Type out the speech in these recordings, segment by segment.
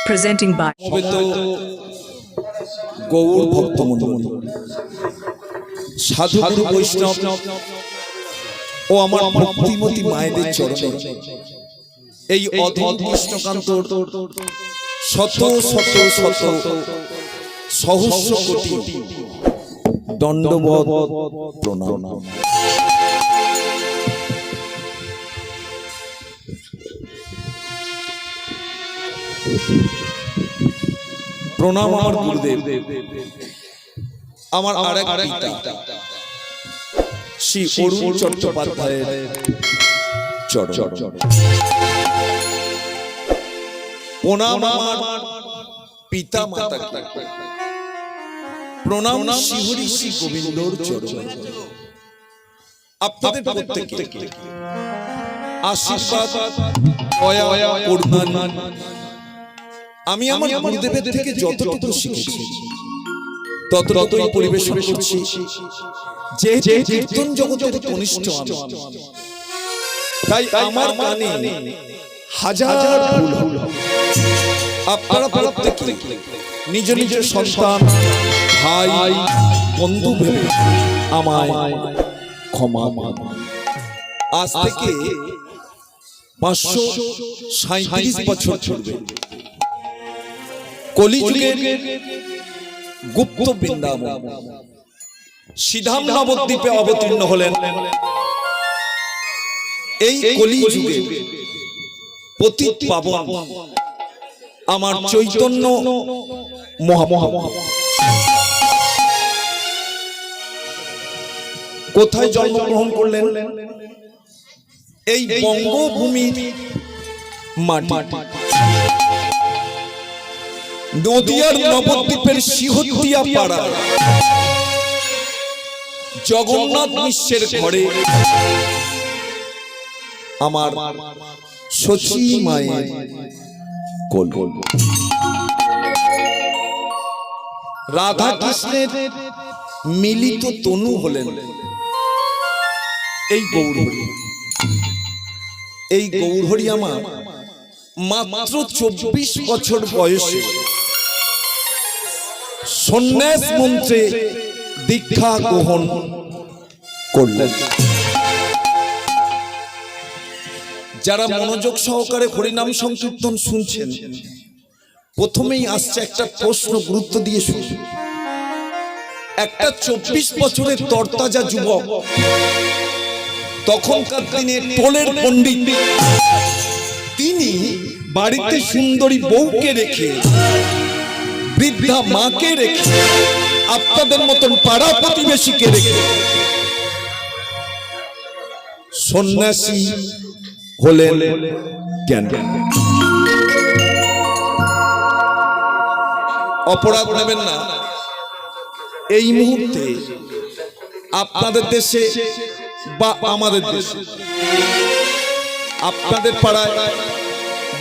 presenting by Gour ভক্তমণ্ডল সাধু গুরু বৈষ্ণব ও আমার ভক্তিমতী মায়েদের চরণে এই অধম কৃষ্ণকান্তর শত শত শত সহস্র কোটি দণ্ডবৎ প্রণাম। প্রণাম আমার গুরুদেব, আমার আরেক পিতা শ্রী অরুণ চট্টোপাধ্যায়ের চরণ। প্রণাম আমার পিতা মাতাকে, প্রণাম শ্রীহরি শ্রী গোবিন্দর চরণ। আপনাদের প্রত্যেককে আশীর্বাদ দয়া করুণা আমি আমার গুরুদেবের থেকে যতটুকু শিখেছি ততটুকুই পরিবেশন করছি। যে কীর্তন জগতের কনিষ্ঠ আমি, তাই আমার গানে হাজার ভুল হবে। আপনারা প্রত্যেকে নিজ নিজ সন্তান ভাই বন্ধু ভেবে আমায় ক্ষমা। আজ থেকে 537 বছর চলবে কলিযুগের গুপ্ত বৃন্দাবন সিধাম নবদ্বীপে অবতীর্ণ হলেন। এই কলিযুগে পতিত পাবন আমার চৈতন্য মহাপ্রভু কোথায় জন্মগ্রহণ করলেন? এই বঙ্গভূমির মাটি, নদিয়ার নবদ্বীপের সিহতিয়া পাড়া জগন্নাথ মিশ্রের ঘরে আমার সচী মায়ের কোল। রাধা কৃষ্ণের মিলিত তনু হলেন এই গৌরহরি। এই গৌরহরি আমার মাত্র 24 বছর বয়সে সন্ন্যাস মন্ত্রে দীক্ষা গ্রহণ করলেন। যারা মনোযোগ সহকারে হরিনাম সংকীর্তন শুনছেন, প্রথমেই আসছে একটা প্রশ্ন, গুরুত্ব দিয়ে শুনুন। একটা 24 বছরের তরতাজা যুবক, তখনকার দিনে টোলের পণ্ডিত, তিনি বাড়িতে সুন্দরী বউকে রেখে, বৃদ্ধা মাকে রেখে, আপনাদের মতন পাড়া প্রতিবেশীকে রেখে সন্ন্যাসী হলেন কেন? অপরাধ নেবেন না। এই মুহূর্তে আপনাদের দেশে বা আমাদের দেশে, আপনাদের পাড়ায়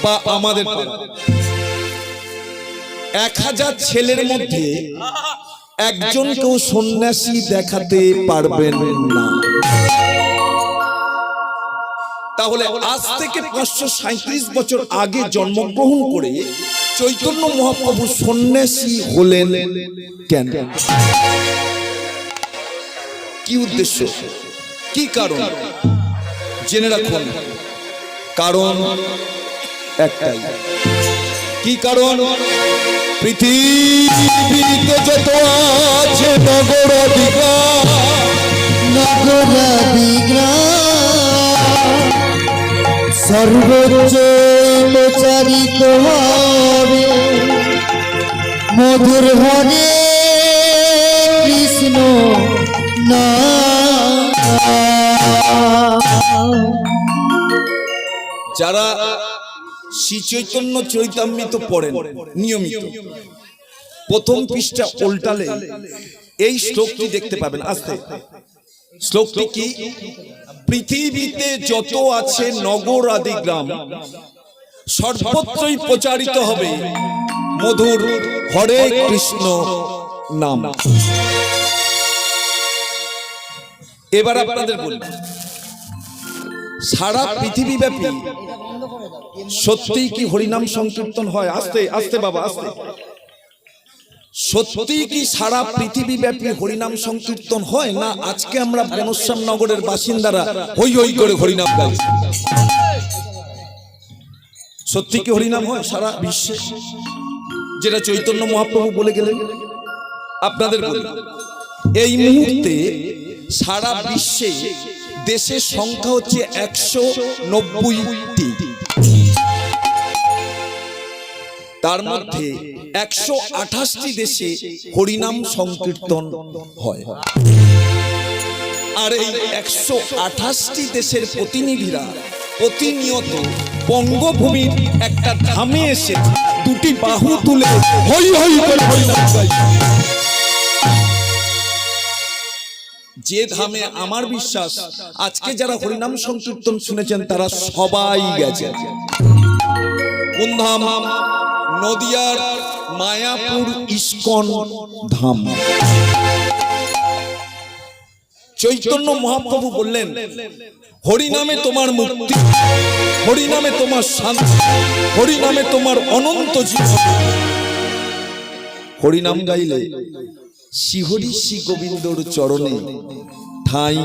বা আমাদের পাড়ায় 1000 ছেলের মধ্যে একজনকেও সন্ন্যাসী দেখাতে পারবেন না। তাহলে আজ থেকে 537 বছর আগে জন্মগ্রহণ করে চৈতন্য মহাপ্রভু সন্ন্যাসী হলেন কেন? কি উদ্দেশ্য, কি কারণ? জেনে রাখুন। কারণ একটাই। কি কারণ? পৃথিবীতে যত আছে সর্বোচ্চ প্রচারিত হবে মধুর হরে কৃষ্ণ নাম। যারা শ্রী চৈতন্য চরিতামৃত পড়েন নিয়মিত, প্রথম পৃষ্ঠা উল্টালে এই শ্লোকটি দেখতে পাবেন। আস্তে শ্লোকটি কি? পৃথিবীতে যত আছে নগর আদি গ্রাম, সর্বত্রই প্রচারিত হবে মধুর হরে কৃষ্ণ নাম। এবার আপনাদের বলি, সারা পৃথিবীব্যাপী সত্যি কি হরিনাম সংকীর্তন হয়? আস্তে আস্তে বাবা, আস্তে। সত্যি কি সারা পৃথিবী ব্যাপী হরিনাম সংকীর্তন হয়, না আজকে আমরা বনশ্যাম নগরের বাসিন্দারা হই হই করে হরিনাম গাই? সত্যি কি হরিনাম হয় সারা বিশ্বে, যেটা চৈতন্য মহাপ্রভু বলে গেলেন? আপনাদের বলি, এই মুহূর্তে সারা বিশ্বে দেশের সংখ্যা হচ্ছে 190টি। তার মধ্যে 128টি দেশে হরিনাম সংকীর্তন হয়। আর এই 128টি দেশের প্রতিনিধিরা প্রতিনিয়ত বঙ্গভূমির একটা ধামে এসে দুটি বাহু তুলে হই হই করে হরিনাম গায়। যে ধামে আমার বিশ্বাস আজকে যারা হরিনাম সংকীর্তন শুনেছেন তারা সবাই গেছে। কোন ধাম? নদিয়ার মায়াপুর ইস্কন ধাম। চৈতন্য মহাপ্রভু বললেন, হরিনামে তোমার মুক্তি, হরিনামে তোমার শান্তি, হরিনামে তোমার অনন্ত জীবন। হরিনাম গাইলে শ্রীহরি শ্রী গোবিন্দর চরণে ঠাঁই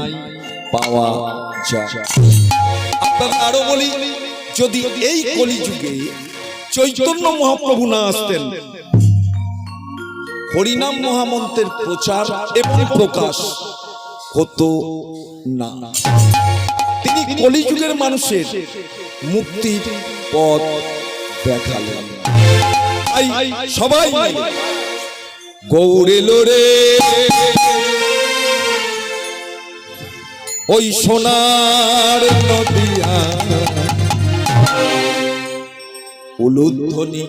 পাওয়া যায়। আপনারা আরো বলি, যদি এই কলিযুগে চৈতন্য মহাপ্রভু না আসতেন, হরিনাম মহামন্ত্রের প্রচার এবং প্রকাশ হতো না। তিনি কলিযুগের মানুষের মুক্তির পথ দেখালেন। সবাই গৌরে লোরে ওই সোনার নদিয়া, উলুধ্বনি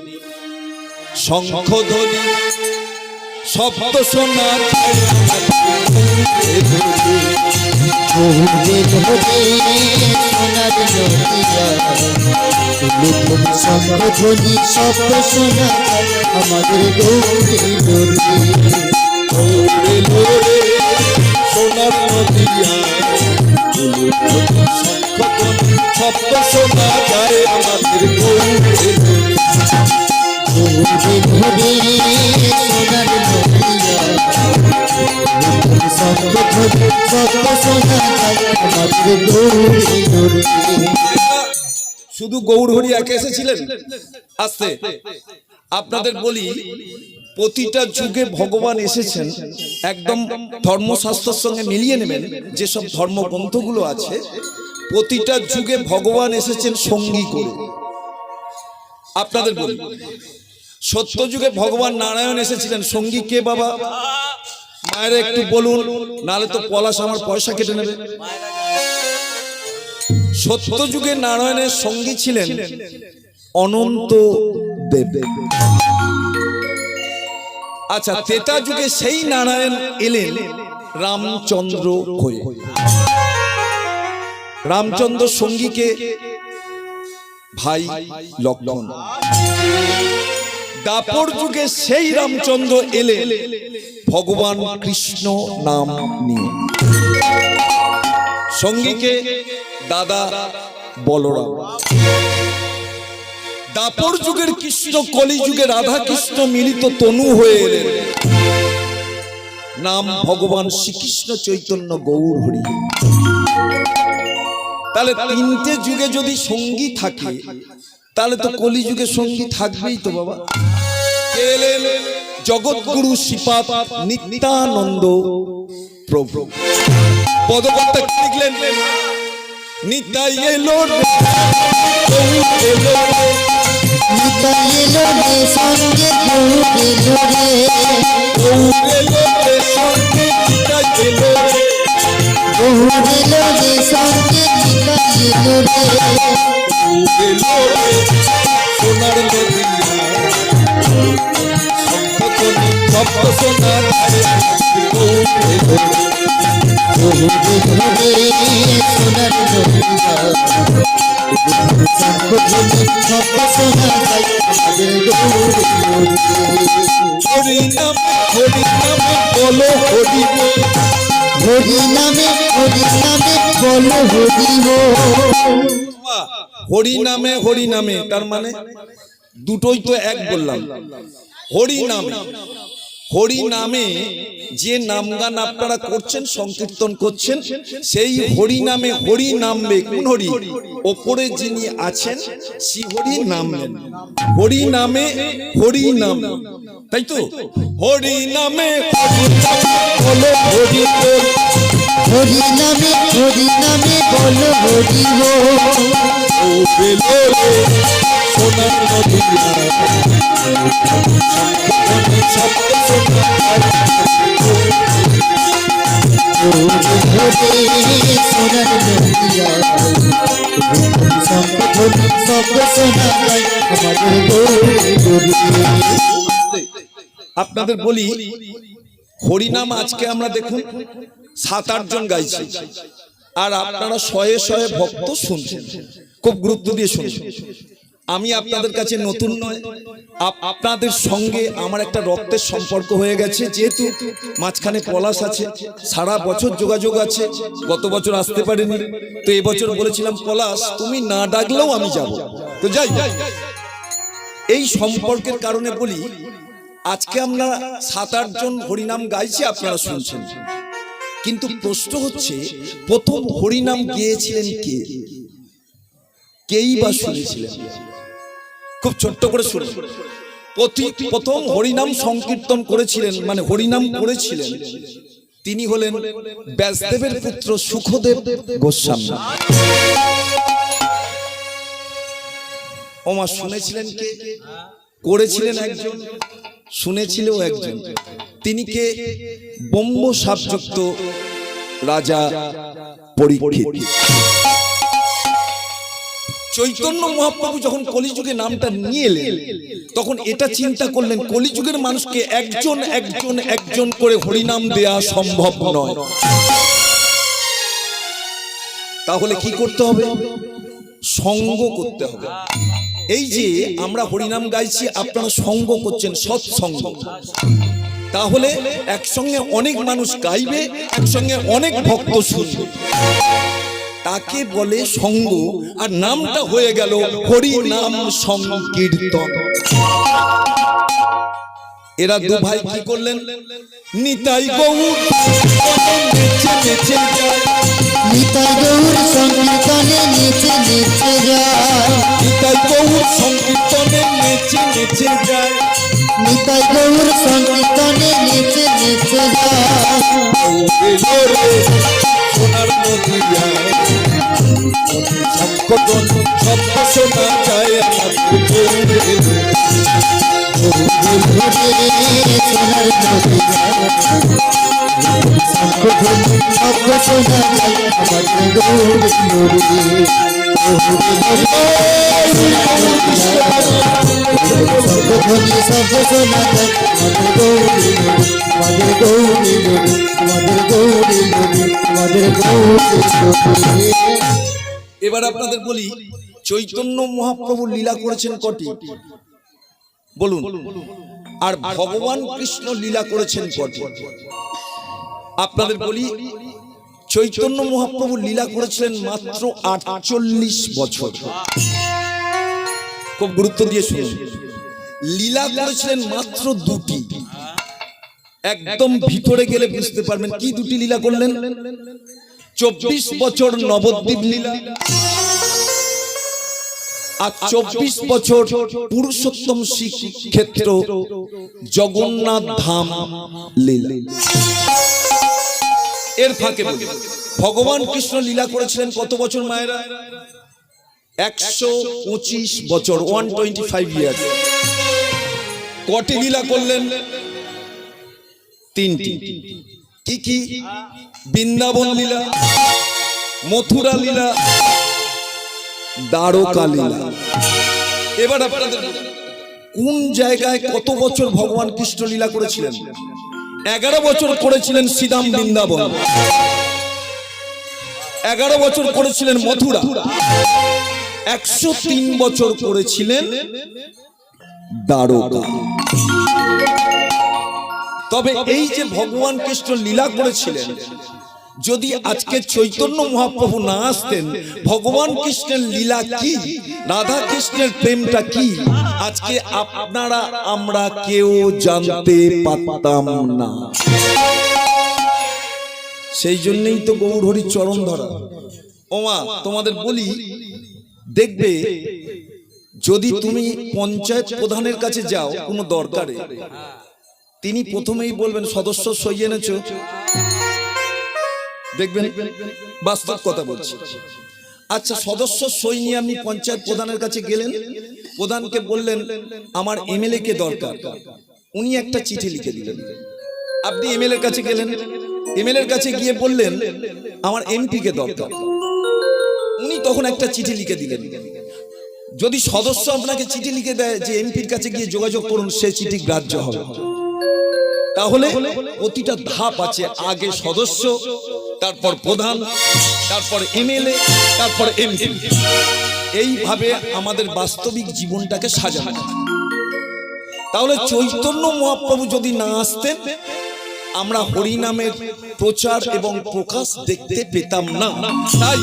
শঙ্খধ্বনি শব্দ শোনা শঙ্খধ্বনি শব্দ শোনা আমাদের গৌরে লোরে সোনার নদিয়া, উলুধ্বনি শঙ্খধ্বনি শব্দ শোনা যায় আমাদের গৌরে লোরে। সোনার নদিয়া শঙ্খধ্বনি শব্দ শোনা আমাদের গৌরে লোরে। শুধু গৌর হরি একে এসেছিলেন? আস্তে আপনাদের বলি, প্রতিটা যুগে ভগবান এসেছেন। একদম ধর্মশাস্ত্রের সঙ্গে মিলিয়ে নেবেন যেসব ধর্মগ্রন্থগুলো আছে, প্রতিটা যুগে ভগবান এসেছেন সঙ্গী করে। আপনাদের বলি, সত্য যুগে ভগবান নারায়ণ এসেছিলেন। সঙ্গী কে বাবা? মায়েরা একটু বলুন, নালে তো পলাশ আমার পয়সা কেটে নেবে। সত্য যুগে নারায়ণের সঙ্গী ছিলেন অনন্ত দেব। আচ্ছা, ত্রেতা যুগে সেই নারায়ণ এলেন রামচন্দ্র হয়ে। রামচন্দ্র সঙ্গীকে ভাই লক্ষ্মণ। দাপর যুগে সেই রামচন্দ্র এলেন ভগবান কৃষ্ণ নাম নিয়ে। সঙ্গীকে দাদা বলরাম। দাপর যুগের কৃষ্ণ কলি যুগে রাধা কৃষ্ণ মিলিত তনু হয়ে এলেন, নাম ভগবান শ্রীকৃষ্ণ চৈতন্য গৌর হরি। তাহলে তিনটে যুগে যদি সঙ্গী থাকে, তাহলে তো কলি যুগে সঙ্গী থাকবেই তো বাবা। কে এলেন? জগৎগুরু শ্রীপাদ নিত্যানন্দ প্রভু। পদকর্তা কি লিখলেন? নিতাই এলো রে, নিতাই এলো রে সঙ্গে গৌর এলো রে, গৌর এলো রে সঙ্গে নিতাই এলো রে, গৌর এলো রে সঙ্গে নিতাই এলো রে, গৌর এলো রে সোনার নদিয়া, শঙ্খধ্বনি শব্দ শোনা যায় গৌর এলো রে। গৌর এলো রে সোনার নদিয়া, শঙ্খধ্বনি শব্দ শোনা যায় আমাদের গৌর এলো রে। হরি নাম হরি নাম বলো হরি বল, হরি নামে বলো হরি বল। হরি নামে তার মানে দুটোই তো এক বললাম। হরি নামে যে নামগান আপনারা করছেন, সংকীর্তন করছেন, সেই হরি নামে হরি নামবে। কোন হরি? ওপরে যিনি আছেন শ্রী হরি নামবেন। হরি নামে হরি নাম, তাই তো? হরি নামে বলো হরি বল, হরি নামে বলো হরি বল। ও বেলো রে সোনার নদিয়া, সোনার নদিয়া শব্দ শোনা যায় আমাদের গৌরী। আপনাদের বলি হরিনাম আজকে আমরা দেখুন 7-8 জন গাইছি, আর আপনারা শয়ে শয়ে ভক্ত শুনছেন, খুব গুরুত্ব দিয়ে শুনছেন। আমি আপনাদের কাছে নতুন নয়, আপনাদের সঙ্গে আমার একটা রক্তের সম্পর্ক হয়ে গেছে। যেহেতু মাঝখানে পলাশ আছে, সারা বছর যোগাযোগ আছে। গত বছর আসতে পারিনি, তো এবছর বলেছিলাম পলাশ তুমি না ডাকলেও আমি যাব, তো যাই। এই সম্পর্কের কারণে বলি আজকে আমরা 7-8 জন হরিনাম গাইছি, আপনারা শুনছেন। কিন্তু প্রশ্ন হচ্ছে প্রথম হরিনাম গেয়েছিলেন কে? কেই বা শুনেছিলেন? খুব ছোট্ট করে শুনুন। প্রথম হরিনাম সংকীর্তন করেছিলেন, মানে হরিনাম করেছিলেন, তিনি হলেন ব্যাসদেবের পুত্র সুখদেব গোস্বামী। ওমা শুনেছিলেন কে? করেছিলেন একজন, শুনেছিল একজন। তিনি কে? ব্রহ্ম শাপযুক্ত রাজা পরীক্ষিত। চৈতন্য মহাপ্রভু যখন কলিযুগে নামটা নিয়ে এলেন, তখন এটা চিন্তা করলেন কলিযুগের মানুষকে একজন একজন একজন করে হরিনাম দেয়া সম্ভব নয়। তাহলে কি করতে হবে? সঙ্গ করতে হবে। এই যে আমরা হরিনাম গাইছি, আপনারা সঙ্গ করছেন, সৎসঙ্গ। তাহলে একসঙ্গে অনেক মানুষ গাইবে, একসঙ্গে অনেক ভক্ত শুনবে, তাকে বলে সঙ্গ। আর নামটা হয়ে গেল হরি নাম সংকীর্তন। এরা দু ভাই কি করলেন? নিতাই গৌর নেচে নেচে যায়, নিতাই গৌর সংকীর্তনে নেচে নেচে যায়, নিতাই গৌর সংকীর্তনে নেচে নেচে যায়, নিতাই গৌর সংকীর্তনে নেচে নেচে যায়। ও বেলো রে সোনার নদিয়া, শঙ্খধ্বনি শব্দ শোনা যায় আমাদের গৌরে। সোনার নদিয়া শঙ্খধ্বনি শব্দ শোনা যায় আমাদের গৌরী। শঙ্খধ্বনি শব্দ শোনা যায় আমাদের গৌরী, আমাদের গৌরী, আমাদের গৌরী, আমাদের গৌরী। এবার আপনাদের বলি চৈতন্য মহাপ্রভু লীলা করেছেন কটি বলুন, আর ভগবান কৃষ্ণ লীলা করেছেন কটি? আপনাদের বলি চৈতন্য মহাপ্রভু লীলা করেছিলেন মাত্র 48 বছর। খুব গুরুত্ব দিয়ে শুনুন। লীলা করেছিলেন মাত্র দুটি, একদম ভিতরে গেলে বুঝতে পারবেন কি দুটি লীলা করলেন। 24 বছর নবদ্বীপ লীলা, আর 24 বছর পুরুষোত্তম শ্রীক্ষেত্র জগন্নাথ ধাম লীলা। এর ফাঁকে বলি ভগবান কৃষ্ণ লীলা করেছিলেন কত বছর মায়েরা? 125 বছর, 125 ইয়ার্স। কটি লীলা করলেন? 3টি। কি কি? বৃন্দাবন লীলা, মথুরা লীলা, দ্বারকা লীলা। এবার আপনাদের কোন জায়গায় কত বছর ভগবান কৃষ্ণ লীলা করেছিলেন? 11 বছর করেছিলেন শ্রীধাম বৃন্দাবন, 11 বছর করেছিলেন মথুরা, 103 বছর করেছিলেন দ্বারকা। তবে এই যে ভগবান কৃষ্ণ লীলা করেছিলেন, যদি আজকে চৈতন্য মহাপ্রভু না আসতেন, ভগবান কৃষ্ণের লীলা কি, রাধা কৃষ্ণের প্রেমটা কি, আজকে আপনারা আমরা কেউ জানতে পারতাম না। সেই জন্যই তো গৌরহরির চরণ ধরা। ওমা তোমাদের বলি, দেখবে যদি তুমি পঞ্চায়েত প্রধানের কাছে যাও কোনো দরকারে, তিনি প্রথমেই বলবেন সদস্য সই এনেছো? দেখবেন, বাস্তব কথা বলছি। আচ্ছা, সদস্য সই নিয়ে আপনি পঞ্চায়েত প্রধানের কাছে গেলেন, প্রধানকে বললেন আমার এমএলএ কে দরকার, উনি একটা চিঠি লিখে দিলেন। আপনি এমএলএ কাছে গেলেন, এমএলএর কাছে গিয়ে বললেন আমার এমপি কে দরকার, উনি তখন একটা চিঠি লিখে দিলেন। যদি সদস্য আপনাকে চিঠি লিখে দেয় যে এমপির কাছে গিয়ে যোগাযোগ করুন, সে চিঠি গ্রাহ্য হবে। তাহলে প্রতিটা ধাপ আছে, আগে সদস্য, তারপর প্রধান, তারপর এমএলএ, তারপর এমপি। এইভাবে আমাদের বাস্তবিক জীবনটাকে সাজানো। তাহলে চৈতন্য মহাপ্রভু যদি না আসতেন, আমরা হরিনামের প্রচার এবং প্রকাশ দেখতে পেতাম না। তাই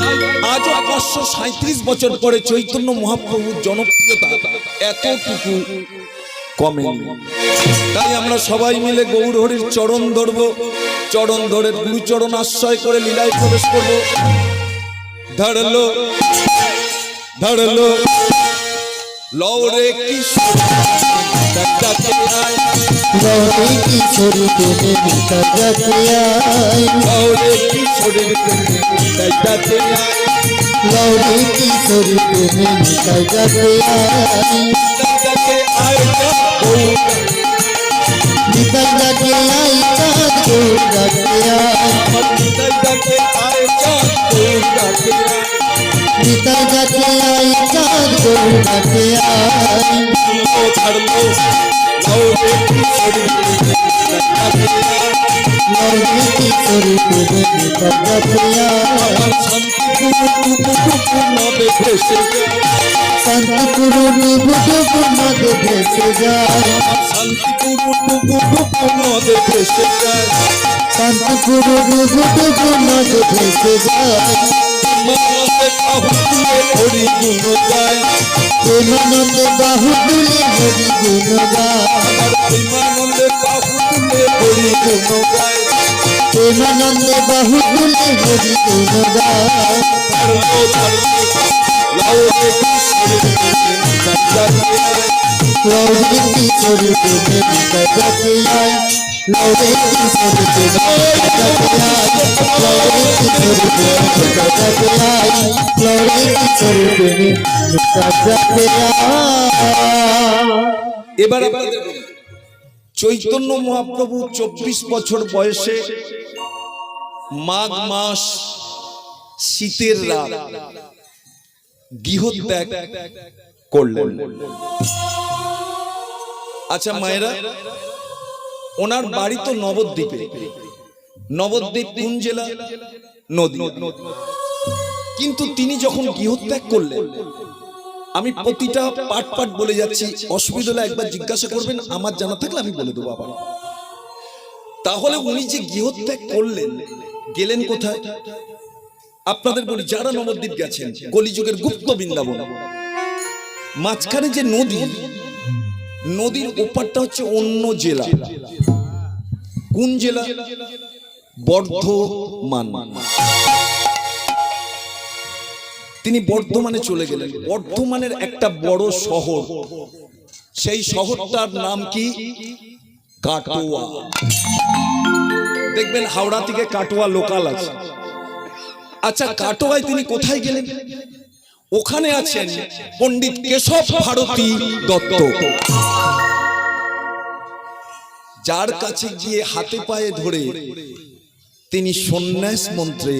আজও 537 বছর পরে চৈতন্য মহাপ্রভুর জনপ্রিয়তা এতটুকু কমেনি। তাই আমরা সবাই মিলে গৌরহরির চরণ ধরব, চরণ ধরে গুরুচরণ আশ্রয় করে লীলায় প্রবেশ করব। ধরলো ধরলো লওরে কিশোর লওরে কিশোরী প্রেমে নিতাই ডাকে আয়, লওরে কিশোরের প্রেমে নিতাই ডাকে আয়, লওরে কিশোরী প্রেমে নিতাই ডাকে আয়, ডাকে আয় নিতাই ডাকে আয় চাঁদ গৌর ডাকে আয়, নিতাই ডাকে আয় চাঁদ গৌর ডাকে আয়, নিতাই ডাকে আয় চাঁদ গৌর ডাকে আয়, ধরলো লওরে কিশোরের প্রেমে নিতাই ডাকে আয়, লওরে কিশোরী প্রেমে নিতাই ডাকে আয়, আমার শান্তিপুর নদে ভেসে যায়, শান্তিপুর নিবুডুবু নদে ভেসে যায়, শান্তিপুর নদে ভেসে যায়, শান্তিপুর নিবুডুবু নদে ভেসে যায়, প্রেমানন্দে বাহু তুলে হরি গুণ গায়, প্রেমানন্দে বাহু তুলে হরি গুণ গায়, আমার প্রেমানন্দে বাহু তুলে হরি গুণ গায়, প্রেমানন্দে বাহু তুলে হরি গুণ গায়, ধরলো ধরলো লওরে কিশোরের প্রেমে নিতাই ডাকে আয়, লওরে কিশোরী প্রেমে নিতাই ডাকে আয়, লওরে কিশোরী প্রেমে নিতাই ডাকে আয়, লওরে কিশোরী প্রেমে নিতাই ডাকে আয়, লওরে কিশোরী প্রেমে নিতাই ডাকে আয়। এবার আপনাদের বলি, চৈতন্য মহাপ্রভু 24 বছর বয়সে মাঘ মাস শীতের রাত গৃহত্যাগ করলেন। আচ্ছা মায়েরা, ওনার বাড়ি তো নবদ্বীপে। নবদ্বীপ কোন জেলা? নদী। কিন্তু তিনি যখন গৃহত্যাগ করলেন, আমি প্রতিটা পাট পাট বলে যাচ্ছি, অসুবিধা হলে একবার জিজ্ঞাসা করবেন, আমার জানা থাকলে আমি বলে দেবো আবার। তাহলে উনি যে গৃহত্যাগ করলেন, গেলেন কোথায়? আপনাদের বলি, যারা নবদ্বীপ গেছেন, কলিযুগের গুপ্ত বৃন্দাবন, মাঝখানে যে নদী, নদীর ওপারটা হচ্ছে অন্য জেলা। কোন জেলা? বর্ধমান। তিনি বর্ধমানে চলে গেলেন। বর্ধমানের একটা বড় শহর, সেই শহরটার নাম কি? কাটোয়া। দেখবেন হাওড়া থেকে কাটোয়া লোকাল আছে। আচ্ছা, কাটোয়ায় তিনি কোথায় গেলেন? ওখানে আছেন পণ্ডিত কেশব ভারতী দত্ত, যার কাছে গিয়ে হাতে পায়ে ধরে তিনি সন্ন্যাস মন্ত্রে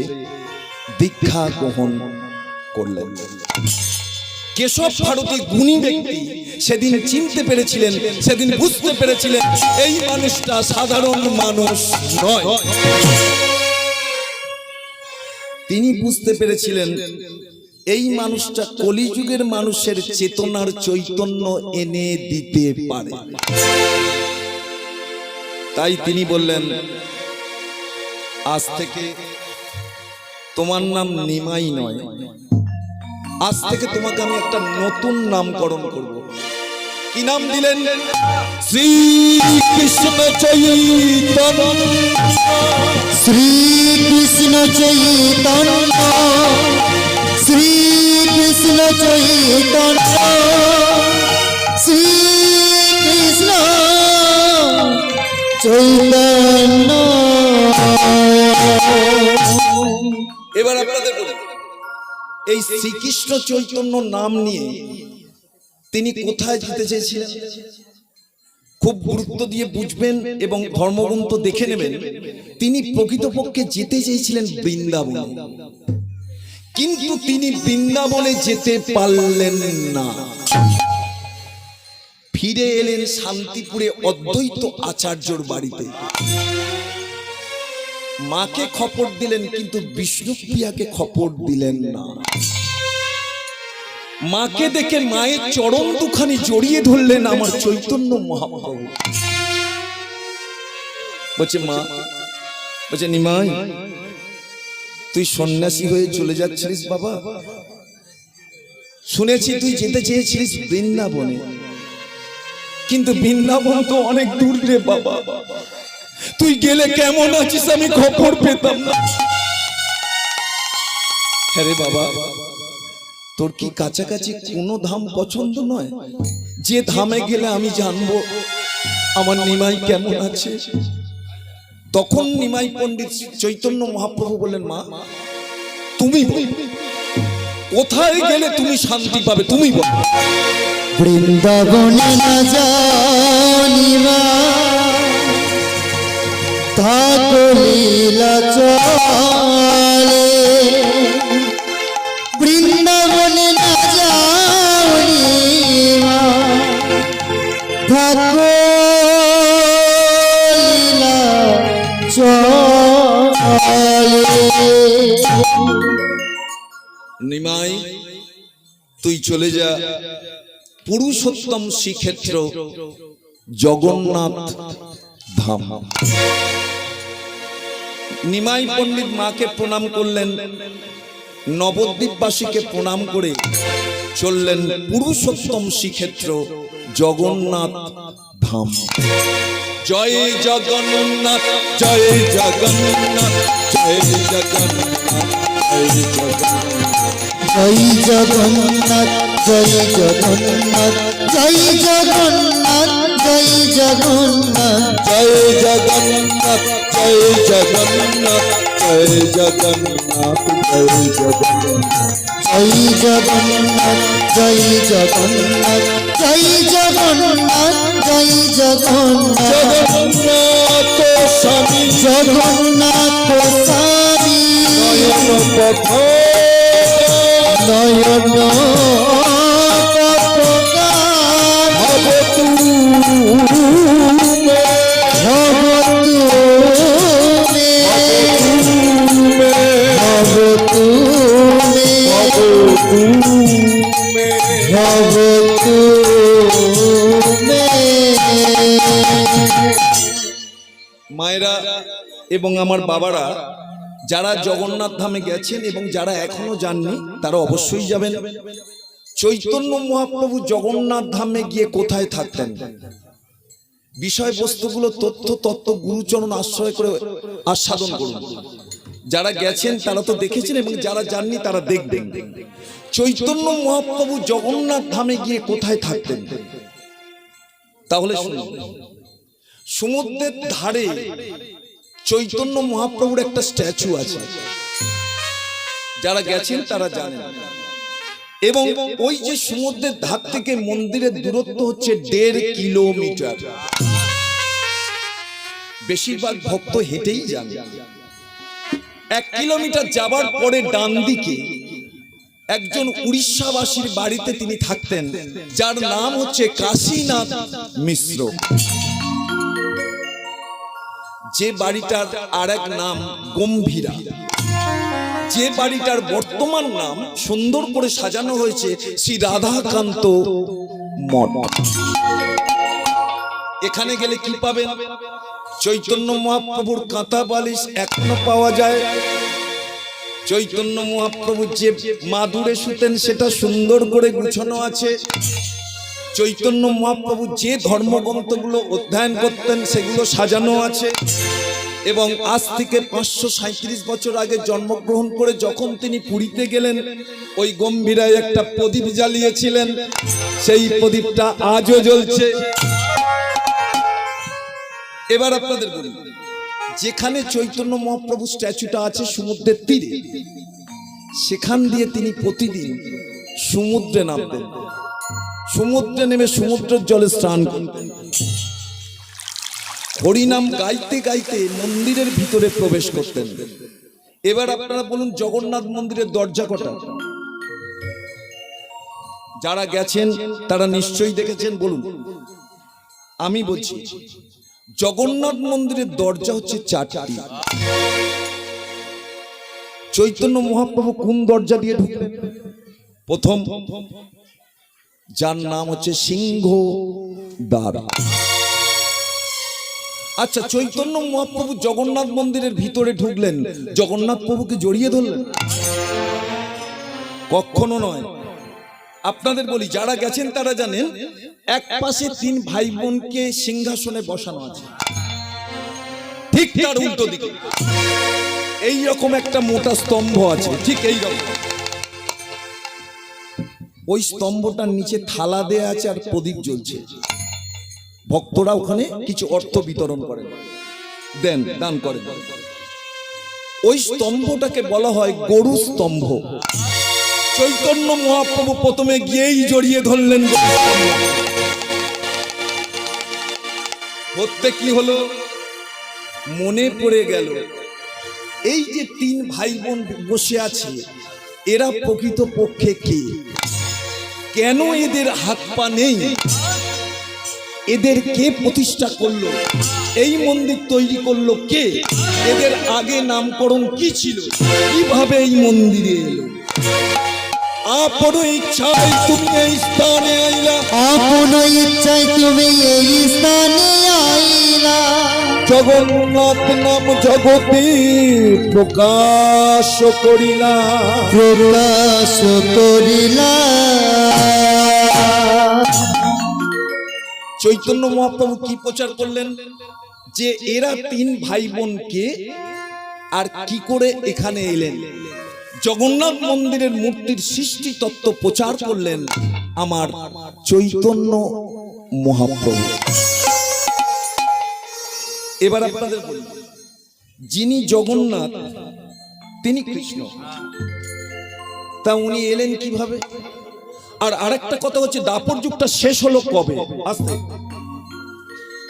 দীক্ষা গ্রহণ করলেন। কেশব ভারতী গুণী ব্যক্তি, সেদিন চিনতে পেরেছিলেন, সেদিন বুঝতে পেরেছিলেন এই মানুষটা সাধারণ মানুষ নয়। তিনি বুঝতে পেরেছিলেন এই মানুষটা কলিযুগের মানুষের চেতনার চৈতন্য এনে দিতে পারে। তাই তিনি বললেন, আজ থেকে তোমার নাম নিমাই নয়, আজ থেকে তোমাকে আমি একটা নতুন নামকরণ করব। কি নাম দিলেন? শ্রীকৃষ্ণ চৈতন্য। শ্রীকৃষ্ণ চৈতন্য, শ্রীকৃষ্ণ চৈতন্য, শ্রীকৃষ্ণ চৈতন্য। এবার আপনাদের বলি, এই শ্রীকৃষ্ণ চৈতন্য নাম নিয়ে তিনি কোথায় যেতে চেয়েছিলেন? খুব গুরুত্ব দিয়ে বুঝবেন এবং ধর্মগ্রন্থ দেখে নেবেন। তিনি প্রকৃতপক্ষে যেতে চেয়েছিলেন বৃন্দাবনে, কিন্তু তিনি বৃন্দাবনে যেতে পারলেন না। ফিরে এলেন শান্তিপুরে অদ্বৈত আচার্যর বাড়িতে। মাকে খবর দিলেন, কিন্তু বিষ্ণুপ্রিয়াকে খবর দিলেন না। মাকে দেখে মায়ের চরণ দুখানি জড়িয়ে ধরলেন আমার চৈতন্য মহাপ্রভু। বলছে মা, বলছে নিমাই, তুই সন্ন্যাসী হয়ে চলে যাচ্ছিস বাবা, শুনেছি তুই যেতে চেয়েছিলিস বৃন্দাবনে, কিন্তু বৃন্দাবন তো অনেক দূর রে বাবা, তুই গেলে কেমন আছিস আমি খবর পেতাম না। হ্যাঁ রে বাবা, তোর কি কাছাকাছি কোনো ধাম পছন্দ নয়, যে ধামে গেলে আমি জানবো আমার নিমাই কেমন আছে? তখন নিমাই পণ্ডিত চৈতন্য মহাপ্রভু বললেন, মা তুমি কোথায় গেলে তুমি শান্তি পাবে, তুমি বলো। বৃন্দাবনে না জানি মা, থাকো লীলা চলে। বৃন্দাবনে না যাওনি মা, থাকো লীলা চলে। নিমাই তুই চলে যা পুরুষোত্তম শ্রীক্ষেত্র জগন্নাথ ধাম। নিমাই পণ্ডিত মাকে প্রণাম করলেন, নবদ্বীপবাসীকে প্রণাম করে চললেন পুরুষোত্তম শ্রীক্ষেত্র জগন্নাথ ধাম। জয় জগন্নাথ, জয় জগন্নাথ, জয় জগন্নাথ, জয় জগন্নাথ, জয় জগন্নাথ, জয় জগন্নাথ, জয় জগন্নাথ, জয় জগন্নাথ, জয় জগন্নাথ, জয় জগন্নাথ, জয় জগন্নাথ, জয় জগন্নাথ, জয় জগন্নাথ, জয় জগন্নাথ, জয় জগন্নাথ, জয় জগন্নাথ, জগন্নাথ স্বামী, জগন্নাথ স্বামী, নয়ন পথ, নয়ন পথগান, ভব তুমে, ভব তুমে, ভব তুমে, ভব তুমে। মায়েরা এবং আমার বাবারা যারা জগন্নাথ ধামে গেছেন এবং যারা এখনো যাননি তারা অবশ্যই যাবেন। চৈতন্য মহাপ্রভু জগন্নাথ ধামে গিয়ে কোথায় থাকতেন, বিষয়বস্তুগুলো তথ্য গুরুচরণ আশ্রয় করে আস্বাদন করুন। যারা গেছেন তারা তো দেখেছেন এবং যারা যাননি তারা দেখবেন। চৈতন্য মহাপ্রভু জগন্নাথ ধামে গিয়ে কোথায় থাকতেন তাহলে শুনুন। সমুদ্রের ধারে চৈতন্য মহাপ্রভুর একটা স্ট্যাচু আছে, যারা গেছেন তারা জানেন। এবং ওই যে সমুদ্রের ধার থেকে মন্দিরের দূরত্ব হচ্ছে 1.5 কিলোমিটার। বেশিরভাগ ভক্ত হেঁটেই যান। 1 কিলোমিটার যাবার পরে ডান দিকে একজন উড়িষ্যাবাসীর বাড়িতে তিনি থাকতেন, যার নাম হচ্ছে কাশীনাথ মিশ্র। যে বাড়িটার আরেক নাম গম্ভীরা, যে বাড়িটার বর্তমান নাম সুন্দর করে সাজানো হয়েছে শ্রী রাধাকান্ত মঠ। এখানে গেলে কি পাবেন? চৈতন্য মহাপ্রভুর কাঁথা বালিশ এখনো পাওয়া যায়, চৈতন্য মহাপ্রভু যে মাদুরে শুতেন সেটা সুন্দর করে গুছানো আছে। চৈতন্য মহাপ্রভু যে ধর্মগ্রন্থগুলো অধ্যয়ন করতেন সেগুলো সাজানো আছে। এবং আজ থেকে 537 বছর আগে জন্মগ্রহণ করে যখন তিনি পুরীতে গেলেন, ওই গম্ভীরায় একটা প্রদীপ জ্বালিয়েছিলেন, সেই প্রদীপটা আজও জ্বলছে। এবার আপনাদের বলি, যেখানে চৈতন্য মহাপ্রভু স্ট্যাচুটা আছে সমুদ্রের তীরে, সেখান দিয়ে তিনি প্রতিদিন সমুদ্রে নামতেন। সমুদ্রে নেমে সমুদ্রের জলে স্নান করতেন। হরিনাম গাইতে গাইতে মন্দিরের ভিতরে প্রবেশ করতেন। এবার আপনারা বলুন, জগন্নাথ মন্দিরের দরজা কটা? যারা গেছেন তারা নিশ্চয়ই দেখেছেন, বলুন। আমি বলছি, জগন্নাথ মন্দিরের দরজা হচ্ছে 4টি। চৈতন্য মহাপ্রভু কোন দরজা দিয়ে ঢুকলেন? প্রথম, যার নাম হচ্ছে সিংহ দ্বার। আচ্ছা, চৈতন্য মহাপ্রভু জগন্নাথ মন্দিরের ভিতরে ঢুকলেন, জগন্নাথ প্রভুকে জড়িয়ে ধরলেন? কখনো নয়। আপনাদের বলি, যারা গেছেন তারা জানেন, এক পাশে 3 ভাই বোনকে সিংহাসনে বসানো আছে, ঠিক তার উল্টো দিকে এইরকম একটা মোটা স্তম্ভ আছে, ঠিক এইরকম। ওই স্তম্ভটার নিচে থালা দেয়া আছে আর প্রদীপ জ্বলছে। ভক্তরা ওখানে কিছু অর্থ বিতরণ করেন, দান করেন। ওই স্তম্ভটাকে বলা হয় গরু স্তম্ভ। চৈতন্য মহাপ্রভু প্রথমে গিয়েই জড়িয়ে ধরলেন। ধরতে কি হলো? মনে পড়ে গেল, এই যে 3 ভাই বোন বসে আছে, এরা প্রকৃতপক্ষে কে? কেন এদের হাত পা নেই? এদের কে প্রতিষ্ঠা করলো? এই মন্দির তৈরি করলো কে? এদের আগে নামকরণ কি ছিল? কিভাবে এই মন্দিরে এলো? আপন ইচ্ছায় তুমি এই স্থানে আইলা, আপন ইচ্ছায় তুমি এই স্থানে আইলা, জগন্নাথ নাম জগতে প্রকাশ করিলা, প্রকাশ করিলা। চৈতন্য মহাপ্রভু কি প্রচার করলেন? যে এরা 3 ভাই বোনকে আর কি করে এখানে এলেন? জগন্নাথ মন্দিরের মূর্তির সৃষ্টি তত্ত্ব প্রচার করলেন আমার চৈতন্য মহাপ্রভু। এবার আপনাদের বলি, যিনি জগন্নাথ তিনি কৃষ্ণ, তা উনি এলেন কিভাবে? আর আরেকটা কথা হচ্ছে, দাপর যুগটা শেষ হলো কবে? আস্তে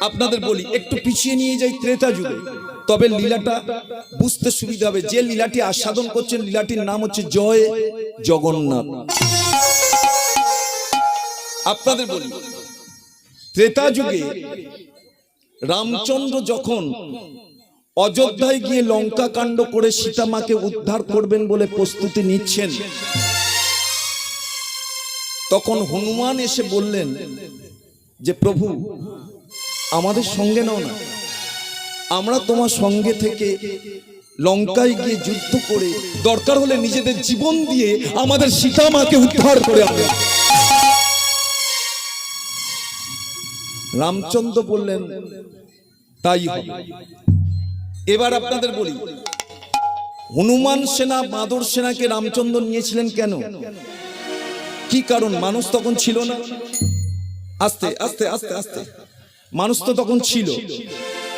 আপনাদের বলি, একটু পিছিয়ে নিয়ে যাই ত্রেতা যুগে, তবে লীলাটা বুঝতে সুবিধা হবে। যে লীলাটি আস্বাদন করছেন, লীলাটির নাম হচ্ছে জয় জগন্নাথ। আপনাদের বলি, ত্রেতা যুগে রামচন্দ্র যখন অযোধ্যায় গিয়ে লঙ্কা কাণ্ড করে সীতামাকে উদ্ধার করবেন বলে প্রস্তুতি নিচ্ছেন, তখন হনুমান এসে বললেন যে প্রভু, আমাদের সঙ্গে নাও না, আমরা তোমার সঙ্গে থেকে লঙ্কায় গিয়ে যুদ্ধ করে দরকার হলে নিজেদের জীবন দিয়ে আমাদের সীতামাকে উদ্ধার করে আনবে। রামচন্দ্র বললেন তাই হবে। এবার আপনাদের বলি, হনুমান সেনা বাঁদর সেনাকে রামচন্দ্র নিয়েছিলেন কেন? কি কারণ? মানুষ তখন ছিল না। আস্তে আস্তে আস্তে আস্তে মানুষ তো তখন ছিল।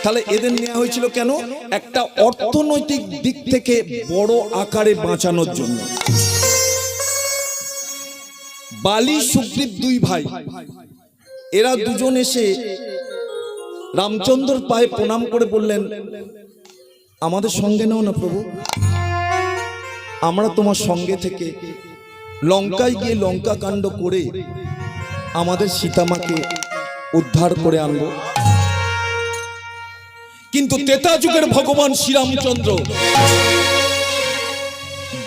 তাহলে এদের নেওয়া হয়েছিল কেন? একটা অর্থনৈতিক দিক থেকে বড় আকারে বাঁচানোর জন্য। বালি সুগ্রীব 2 ভাই, এরা দুজন এসে রামচন্দ্রর পায়ে প্রণাম করে বললেন, আমাদের সঙ্গে নাও না প্রভু, আমরা তোমার সঙ্গে থেকে লঙ্কায় গিয়ে লঙ্কা কাণ্ড করে আমাদের সীতামাকে উদ্ধার করে আনবো। কিন্তু ত্রেতা যুগের ভগবান শ্রীরামচন্দ্র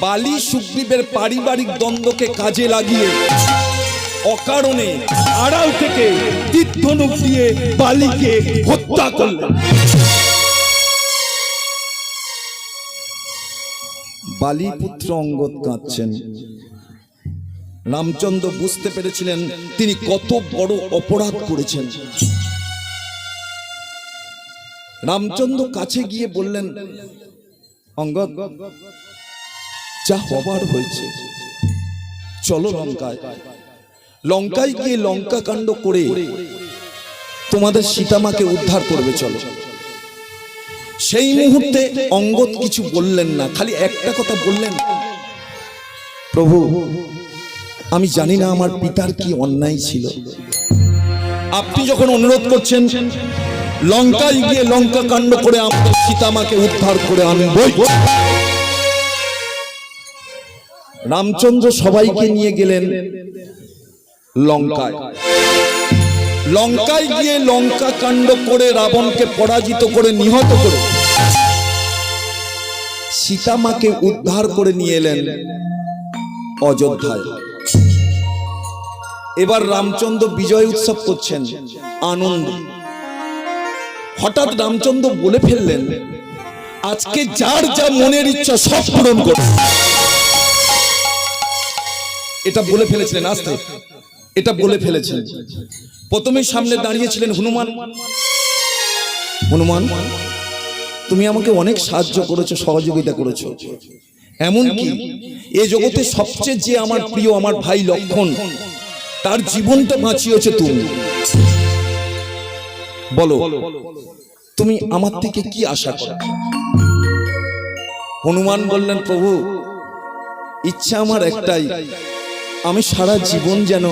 বালি সুগ্রীবের পারিবারিক দ্বন্দ্বকে কাজে লাগিয়ে অকারণে আড়াল থেকে তীর-ধনুক দিয়ে বালিকে হত্যা করলেন। বালি পুত্র অঙ্গদ কাঁদছেন। রামচন্দ্র বুঝতে পেরেছিলেন তিনি কত বড় অপরাধ করেছেন। রামচন্দ্র কাছে গিয়ে বললেন, অঙ্গদ, যা হবার হয়েছে, চলো লঙ্কায়। লঙ্কায় গিয়ে লঙ্কা কাণ্ড করে তোমাদের সীতামাকে উদ্ধার করবে, চলো। সেই মুহূর্তে অঙ্গদ কিছু বললেন না, খালি একটা কথা বললেন, প্রভু, আমি জানি না আমার পিতার কি অন্যায় ছিল, আপনি যখন অনুরোধ করছেন লঙ্কায় গিয়ে লঙ্কা কাণ্ড করে আমাদের সীতামাকে উদ্ধার করে আনবই। রামচন্দ্র সবাইকে নিয়ে গেলেন লঙ্কায়। লঙ্কায় গিয়ে লঙ্কা কাণ্ড করে রাবণকে পরাজিত করে নিহত করে সীতামাকে উদ্ধার করে নিয়ে এলেন অযোধ্যায়। এবার রামচন্দ্র বিজয় উৎসব করছেন, আনন্দ। হঠাৎ রামচন্দ্র বলে ফেললেন, আজকে যার যা মনের ইচ্ছা সব পূরণ করবে। এটা বলে ফেলেছিলেন, আস্তে এটা বলে ফেলেছেন। প্রথমে সামনে দাঁড়িয়েছিলেন হনুমান। হনুমান, তুমি আমাকে অনেক সাহায্য করেছো, সহযোগিতা করেছো, এমনকি এ জগতে সবচেয়ে যে আমার প্রিয় আমার ভাই লক্ষণ, তার জীবনটা বাঁচিয়েছো তুমি। বলো তুমি আমার থেকে কি আশা করো? হনুমান বললেন, প্রভু, ইচ্ছা আমার একটাই, আমি সারা জীবন যেন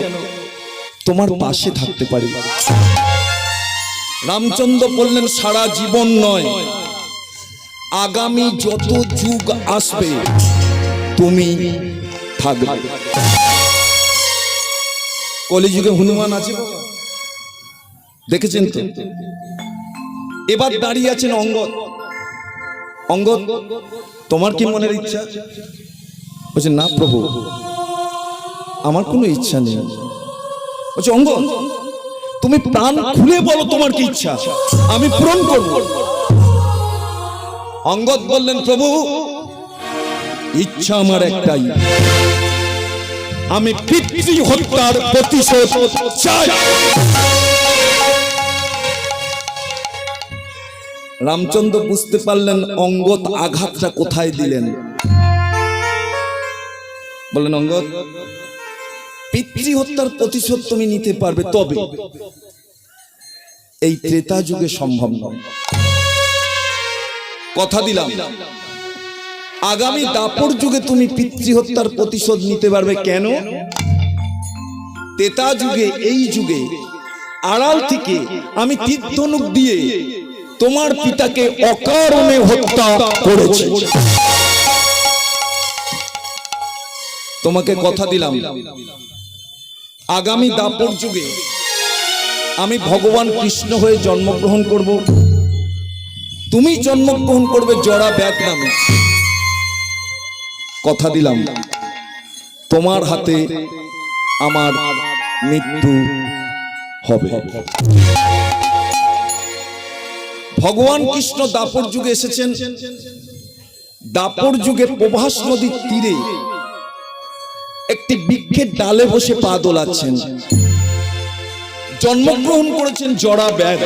তোমার পাশে থাকতে পারি। রামচন্দ্র বললেন, সারা জীবন নয়, আগামী যত যুগ আসবে তুমি থাকবে। কলিযুগে হনুমান আছে, দেখেছেন তো? এবার দাঁড়িয়ে আছেন অঙ্গদ। অঙ্গদ, তোমার কি মনের ইচ্ছা? বলছে, না প্রভু, আমার কোনো ইচ্ছা নেই। বলছে, অঙ্গদ, তুমি প্রাণ খুলে বলো তোমার কি ইচ্ছা, আমি পূরণ করব। অঙ্গদ বললেন, প্রভু, ইচ্ছা আমার একটাই, আমি পিতৃ হত্যার প্রতিশোধ চাই। রামচন্দ্র বুঝতে পারলেন অঙ্গদ আঘাতটা কোথায় দিলেন। বললেন, অঙ্গদ, পিতৃ হত্যার প্রতিশোধ তুমি নিতে পারবে, তবে এই ত্রেতা যুগে সম্ভব নয়। কথা দিলাম, আগামী দাপর যুগে তুমি পিতৃ হত্যার প্রতিশোধ নিতে পারবে। কেন? ত্রেতা যুগে, এই যুগে আড়াল থেকে আমি তীর ধনুক দিয়ে তোমার পিতাকে অকারণে হত্যা করেছি। তোমাকে কথা দিলাম, আগামী দাপর যুগে আমি ভগবান কৃষ্ণ হয়ে জন্মগ্রহণ করব, তুমি জন্মগ্রহণ করবে জরা ব্যাগ নামে। কথা দিলাম, তোমার হাতে আমার মৃত্যু হবে। ভগবান কৃষ্ণ দাপর যুগে এসেছেন। দাপর যুগে প্রভাস নদীর তীরে একটি বৃক্ষের ডালে বসে পা দোলাচ্ছেন। জন্মগ্রহণ করেছেন জরা ব্যাগ।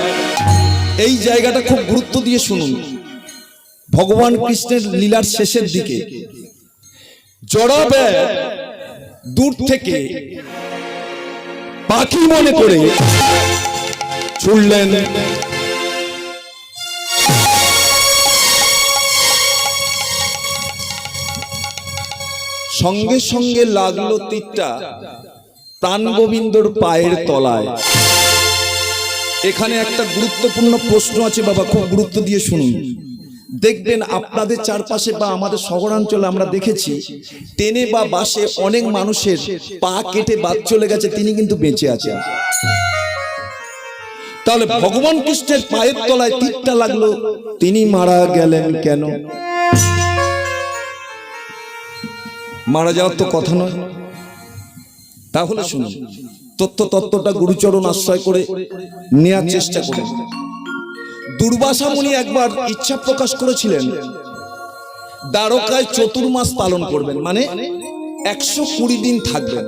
এই জায়গাটা খুব গুরুত্ব দিয়ে শুনুন। ভগবান কৃষ্ণের লীলার শেষের দিকে জরা ব্যাগ দূর থেকে পাখি মনে করে ছুড়লেন। সঙ্গে সঙ্গে লাগলো তীরটা প্রাণ গোবিন্দর পায়ের তলায়। এখানে একটা গুরুত্বপূর্ণ প্রশ্ন আছে বাবা, খুব গুরুত্ব দিয়ে শুনুন। দেখবেন আপনাদের চারপাশে বা আমাদের শহরাঞ্চলে আমরা দেখেছি ট্রেনে বা বাসে অনেক মানুষের পা কেটে বাদ চলে গেছে, তিনি কিন্তু বেঁচে আছেন। তাহলে ভগবান কৃষ্ণের পায়ের তলায় তীরটা লাগলো, তিনি মারা গেলেন কেন? মারা যাওয়ার তো কথা নয়। তাহলে শুনুন, তত্ত্বটা গুরুচরণ আশ্রয় করে নেওয়ার চেষ্টা করেন। দুর্বাসা মুনি একবার ইচ্ছা প্রকাশ করেছিলেন দ্বারকায় চতুর্মাস পালন করবেন, মানে 120 দিন থাকবেন।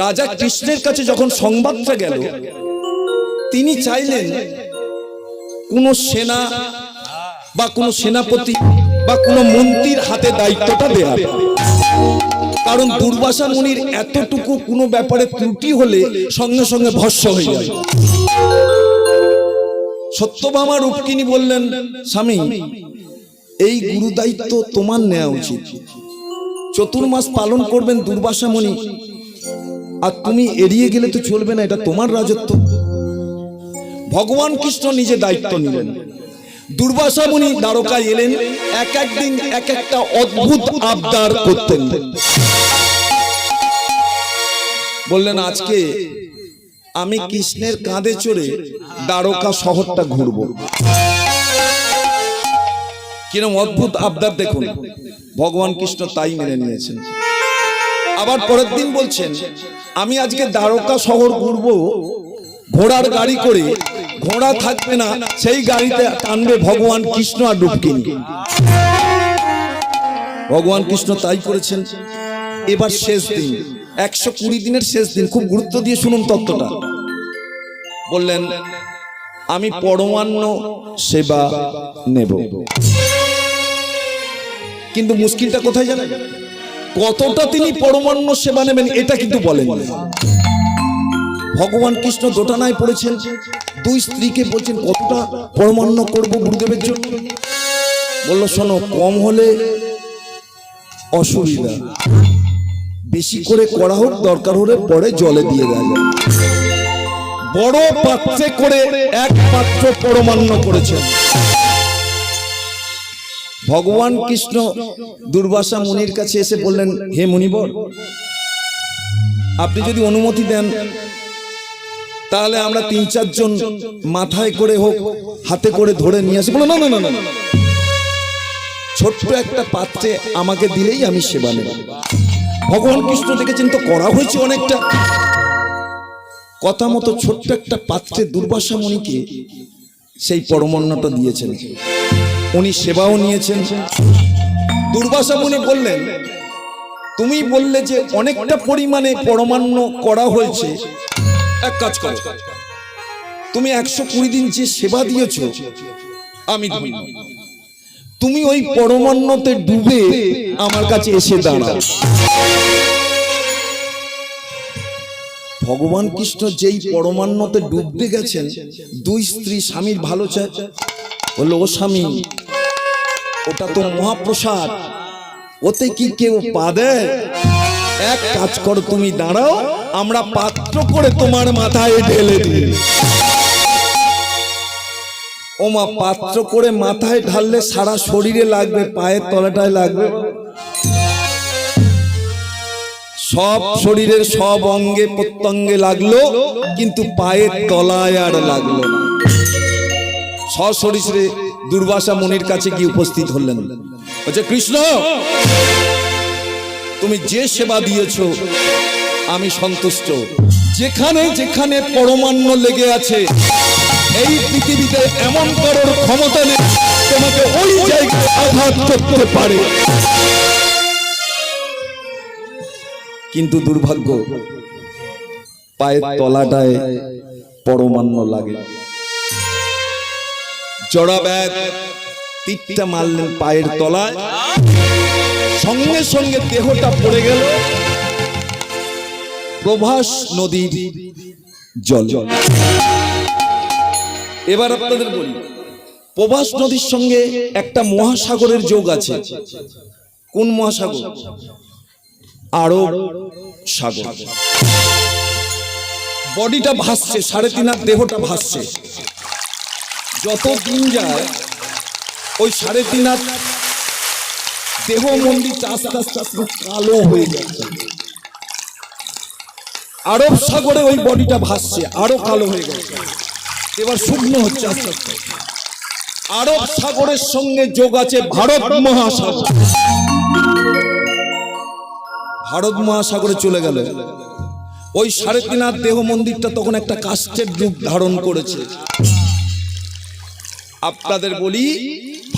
রাজা কৃষ্ণের কাছে যখন সংবাদটা গেল, তিনি চাইলেন কোনো সেনা বা কোনো সেনাপতি বা কোনো মন্ত্রীর হাতে দায়িত্বটা দেয়া, কারণ দুর্বাসা মুনির এতটুকু কোনো ব্যাপারে ত্রুটি হলে সঙ্গে সঙ্গে ভস্ম হয়ে যায়। সত্যভামা রূপকিনী বললেন, স্বামী, এই গুরু দায়িত্ব তোমার নেওয়া উচিত। চতুর্মাস পালন করবেন দুর্বাসা মুনি, আর তুমি এড়িয়ে গেলে তো চলবে না, এটা তোমার রাজত্ব। ভগবান কৃষ্ণ নিজে দায়িত্ব নিলেন। দুর্বাসা মুনি দ্বারকায় এলেন, এক একদিন এক একটা অদ্ভুত আবদার করতেন। বললেন, আজকে আমি কৃষ্ণের কাঁধে চড়ে দ্বারকা শহরটা ঘুরবো। কিরকম অদ্ভুত আবদার দেখুন, ভগবান কৃষ্ণ তাই মেনে নিয়েছেন। আবার পরের দিন বলছেন, আমি আজকে দ্বারকা শহর ঘুরবো ঘোড়ার গাড়ি করে, ঘোড়া থাকবে না, সেই গাড়িতে টানবে ভগবান কৃষ্ণ আর রূপকিনী। ভগবান কৃষ্ণ তাই করেছেন। এবার শেষ দিন, 120 দিনের শেষ দিন, খুব গুরুত্ব দিয়ে শুনুন তত্ত্বটা। বললেন, আমি পরমান্ন সেবা নেব। কিন্তু মুশকিলটা কোথায় জানেন? কতটা তিনি পরমান্ন সেবা নেবেন এটা কিন্তু বলেন। ভগবান কৃষ্ণ দোটানায় পড়েছেন, দুই স্ত্রীকে বলছেন কতটা পরমান্ন করব গুরুদেবের জন্য। বলল, শোনো, কম হলে অসুবিধা, বেশি করে করা হোক, দরকার হলে পরে জলে দিয়ে দেওয়া যায়। বড় পাত্রে করে এক পাত্র পরমান্ন করেছেন। ভগবান কৃষ্ণ দুর্বাসা মুনির কাছে এসে বললেন, হে মুনিবর, আপনি যদি অনুমতি দেন তাহলে আমরা 3-4 জন মাথায় করে হোক, হাতে করে ধরে নিয়ে আসি। বলো, না না না না, ছোট্ট একটা পাত্রে আমাকে দিলেই আমি সেবা নেব। ভগবান কৃষ্ণ দেখেছেন তো করা হয়েছে অনেকটা, কথা মতো ছোট্ট একটা পাত্রে দুর্বাসা মুনিকে সেই পরমান্নটা দিয়েছেন। উনি সেবাও নিয়েছেন। দুর্বাসা মুনি বললেন, তুমি বললে যে অনেকটা পরিমাণে পরমান্ন করা হয়েছে, এক কাজ করো, তুমি 120 দিন যে সেবা দিয়েছো আমি ধন্য। তুমি ওই পরমান্নতে ডুবে আমার কাছে এসে দাঁড়াও। ভগবান কৃষ্ণ যেই পরমান্নতে ডুবতে গেছেন, দুই স্ত্রী স্বামীর ভালো চায়। বললো, ও স্বামী, ওটা তো মহাপ্রসাদ, ওতে কি কেউ পা দেয়? এক কাজ করো, তুমি দাঁড়াও, আমরা পাত্র করে তোমার মাথায় ঢেলে দিই। ওমা, পাত্র করে মাথায় ঢাললে সারা শরীরে লাগবে, পায়ের তলাটায় লাগবে, সব শরীরের সব অঙ্গে প্রত্যঙ্গে লাগলো, কিন্তু পায়ের তলায় আর লাগলো না। সশরীরে দুর্বাসা মুনির কাছে গিয়ে উপস্থিত হলেন। বলছে, কৃষ্ণ, তুমি যে সেবা দিয়েছো আমি সন্তুষ্ট। যেখানে যেখানে পরমান্ন লেগে আছে এই পৃথিবীতে এমন কারোর ক্ষমতা নেই তোমাকে ওই জায়গায় আঘাত করতে পারে। কিন্তু দুর্ভাগ্য, পায়ের তলাটায় পরমান্ন লাগে। জড়া ব্যাগ তীরটা মারলেন পায়ের তলায়, সঙ্গে সঙ্গে দেহটা পড়ে গেল প্রভাস নদীর জল। এবার আপনাদের বলি, প্রভাস নদীর সঙ্গে একটা মহাসাগরের যোগ আছে। কোন মহাসাগর? আরব সাগর। বডিটা ভাসছে, 3.5 হাত দেহটা ভাসছে। যত দিন যায় ওই 3.5 হাত দেহ মন্দিরটা আস্তে আস্তে আস্তে কালো হয়ে যাচ্ছে। আরব সাগরে ওই বডিটা ভাসছে, আরো কালো হয়ে গেছে, এবার শুকনো হচ্ছে আস্তে আস্তে। আরব সাগরের সঙ্গে যোগ আছে ভারত মহাসাগর। ভারত মহাসাগরে চলে গেল। ওই 3.5 হাত দেহ মন্দিরটা তখন একটা কাষ্ঠের রূপ ধারণ করেছে। আপনাদের বলি,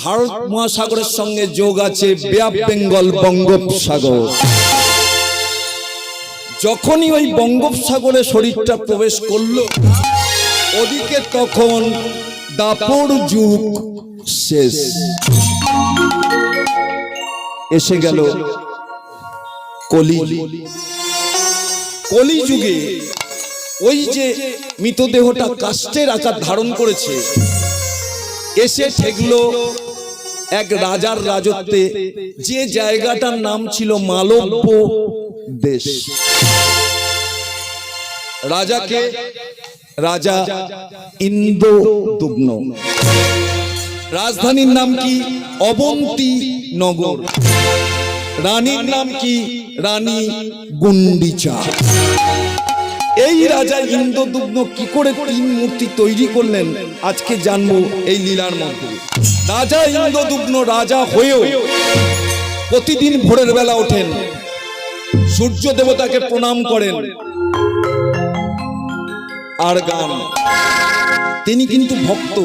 ভারত মহাসাগরের সঙ্গে যোগ আছে বে অফ বেঙ্গল, বঙ্গোপসাগর। যখনই ওই বঙ্গোপসাগরে শরীরটা প্রবেশ করলো, ওদিকে তখন দাপর যুগ শেষ, এসে গেল কলি। কলি যুগে ওই যে মৃতদেহটা কাষ্ঠের আকার ধারণ করেছে, এসে ঠেকলো এক রাজার রাজত্বে, যে জায়গাটার নাম ছিল মালব্য দেশ। রাজাকে রাজা ইন্দ্রদুম্ন, রাজধানীর নাম কি অবন্তী নগর, রানীর নাম কি রানী গুন্ডিচা। এই রাজা ইন্দ্রদুম্ন কি করে তিন মূর্তি তৈরি করলেন আজকে জানবো এই লীলার মধ্যে। রাজা ইন্দ্রদুম্ন রাজা হয়েও প্রতিদিন ভোরের বেলা ওঠেন, সূর্য দেবতাকে প্রণাম করেন আর গান। তিনি কিন্তু ভক্ত,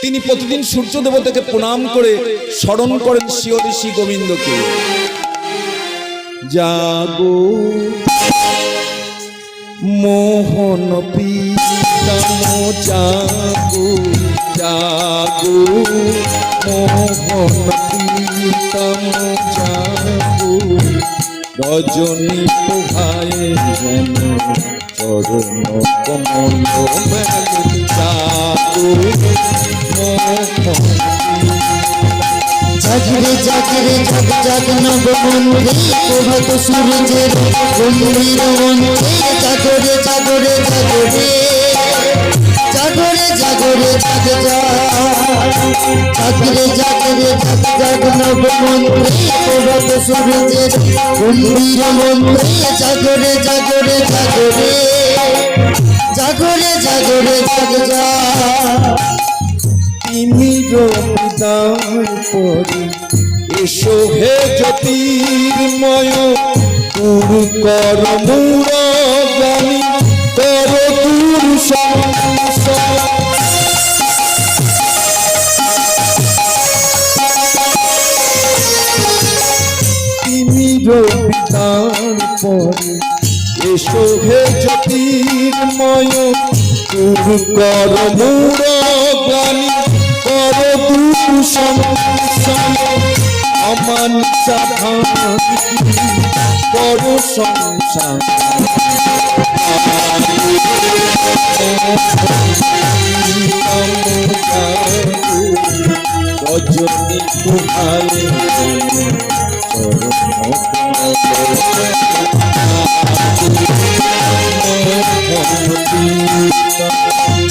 তিনি প্রতিদিন সূর্য দেবতাকে প্রণাম করে স্মরণ করেন শ্রী ঋষি গোবিন্দকে। জাগো মোহন পিতাম জাগো, জাগো মোহন পিতাম জাগো, রজনী প্রভায় যেন চরণ কমল মেলে, জাগো মোহন। জাগরে জাগরে জাগ জাগ নবমন্ত্রী, প্রভাত সূর্যের গম্ভীর মন্ত্রী, জাগরে জাগরে জাগরে, জাগরে জাগরে জাগ জাগরে জাগরে জাগ জাগ নবমন্ত্রী, প্রভাত সূর্যের গম্ভীর মন্ত্রী, জাগরে জাগরে জাগরে, জাগরে জাগরে জাগ তিমির বিদার পরে এসো হে জ্যোতির্ময়, দূর কর মূঢ়গামী কর দূর সংশয়। তিমির বিদার পরে এসো হে জ্যোতির্ময়, দূর কর মূঢ়গামী কর দূর সংশয়। অমানিসা ভাঙি কর সংসার, রজনী প্রভায়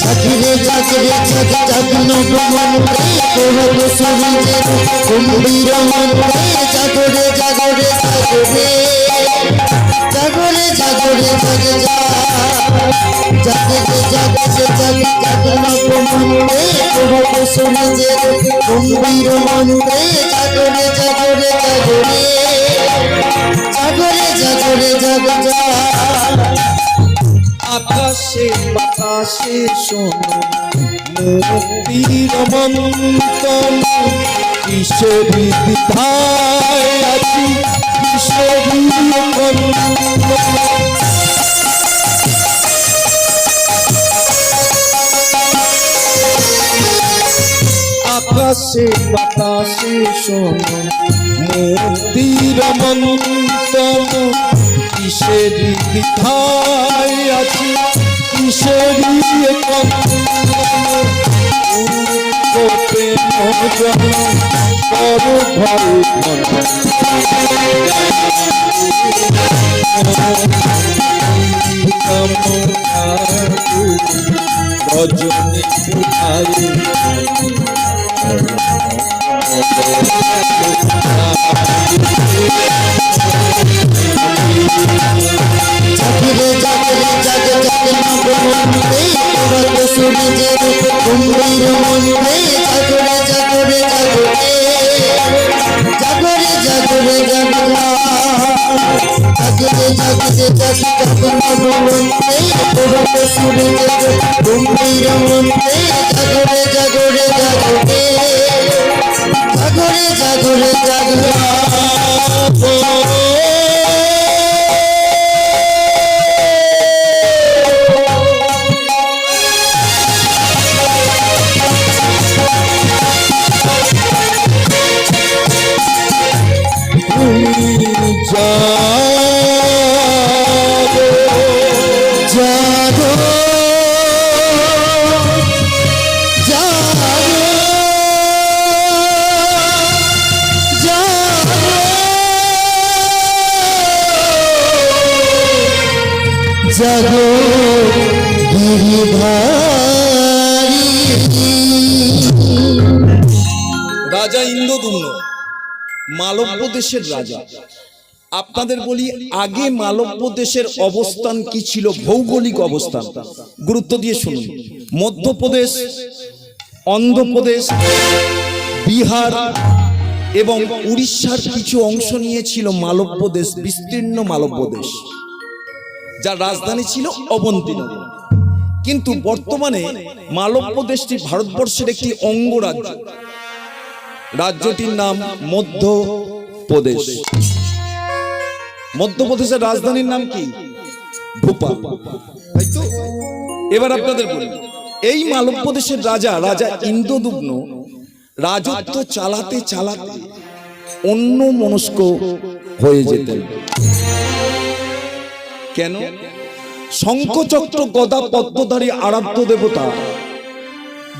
জাগরে জাগরে জাগ জাগ নবমন্ত্রী, প্রভাত সূর্যের গম্ভীর মন্ত্রী, জাগরে জাগরে জাগরে, জাগরে জাগরে জাগ জাগরে জাগরে জাগ জাগ নবমন্ত্রী, প্রভাত সূর্যের গম্ভীর মন্ত্রী, জাগরে জাগরে জাগরে, জাগরে জাগরে জাগ আকাশে বাতাসে শোনো মুক্তির মন্ত্রণ, কিশোরী দ্বিধায় আছি কিশোরী আকাশে বাতাসে শোনো মুক্তির মন্ত্রণ, কিশোরী দ্বিধায় আছি কিশোরী প্রেম জন কর ভয় রজনী জাগরে জাগরে জাগ জাগ নবমন্ত্রী, প্রভাত সূর্যের গম্ভীর মন্ত্রী, জাগরে জাগরে জাগরে, জাগরে জাগরে জাগ জাগরে জাগরে জাগ জাগ নবমন্ত্রী, প্রভাত সূর্যের গম্ভীর মন্ত্রী, জাগরে জাগরে জাগরে, জাগো গিরিধারী। রাজা ইন্দ্রদুম্ন মালব্য দেশের রাজা। আপনাদের বলি আগে মালব্য দেশের অবস্থান কি ছিল, ভৌগোলিক অবস্থান গুরুত্ব দিয়ে শুনুন। মধ্যপ্রদেশ, অন্ধ্রপ্রদেশ, বিহার এবং উড়িষ্যার কিছু অংশ নিয়েছিল মালব্য দেশ, বিস্তীর্ণ মালব্য দেশ, যার রাজধানী ছিল অবন্তীনগর। কিন্তু বর্তমানে মালব্য দেশটি ভারতবর্ষের একটি অঙ্গরাজ্য। রাজ্যটির নাম মধ্যপ্রদেশ। মধ্যপ্রদেশের রাজধানীর নাম কি? ভোপাল, তাই তো? এবার আপনাদের বলি, এই মালব্য দেশের রাজা ইন্দ্রদুম্ন রাজত্ব চালাতে চালাতে অন্য মনস্ক হয়ে যেতেন। কেন? শঙ্খচক্র গদা পদ্মধারী আরাধ্য দেবতা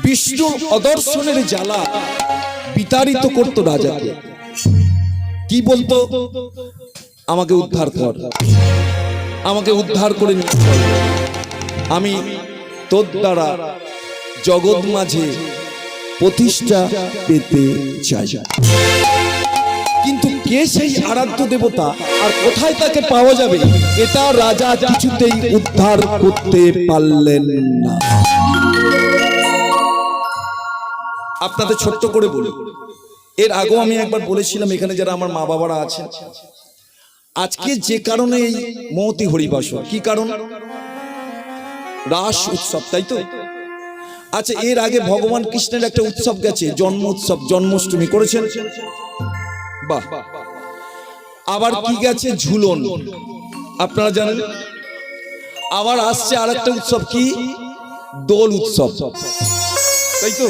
বিষ্ণুর অদর্শনের জ্বালা বিতাড়িত করত রাজাকে। কি বলতো? আমাকে উদ্ধার কর, আমাকে উদ্ধার করে নিয়ে চল, আমি তোর দ্বারা জগৎ মাঝে প্রতিষ্ঠা পেতে চাই। কিন্তু কে সেই আরাধ্য দেবতা আর কোথায় তাকে পাওয়া যাবে, এটা রাজা কিছুতেই উদ্ধার করতে পারলেন না। আপনাদের ছোট্ট করে বলি, এর আগেও আমি একবার বলেছিলাম, এখানে যারা আমার মা বাবারা আছেন, আজকে যে কারণে এই মহতি হরিবাসর, কি কারণ? রাস উৎসব, তাই তো? আচ্ছা, এর আগে ভগবান কৃষ্ণের একটা উৎসব গেছে, জন্ম উৎসব, জন্মাষ্টমী করেছেন, বাহ। আবার কি গেছে? ঝুলন, আপনারা জানেন। আবার আসছে আর একটা উৎসব, কি? দোল উৎসব, তাই তো?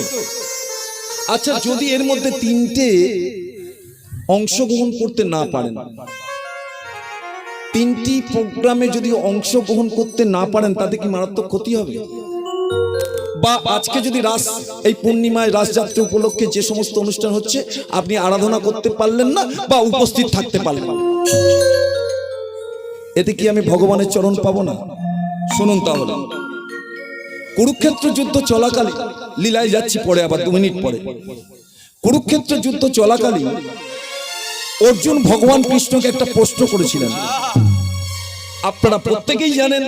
আচ্ছা, যদি এর মধ্যে তিনটে অংশগ্রহণ করতে না পারেন, তিনটি প্রোগ্রামে যদি অংশগ্রহণ করতে না পারেন, তাতে কি মারাত্মক ক্ষতি হবে? বা আজকে যদি রাস, এই পূর্ণিমায় রাসযাত্রা উপলক্ষে যে সমস্ত অনুষ্ঠান হচ্ছে, আপনি আরাধনা করতে পারলেন না বা উপস্থিত থাকতে পারলেন না, এতে কি আমি ভগবানের চরণ পাবো না? শুনুন তাহলে, কুরুক্ষেত্র যুদ্ধ চলাকালীন, লীলায় যাচ্ছি পরে, আবার 2 মিনিট পরে। কুরুক্ষেত্র যুদ্ধ চলাকালীন অর্জুন ভগবান কৃষ্ণকে একটা প্রশ্ন করেছিলেন। আপনারা প্রত্যেকেই জানেন,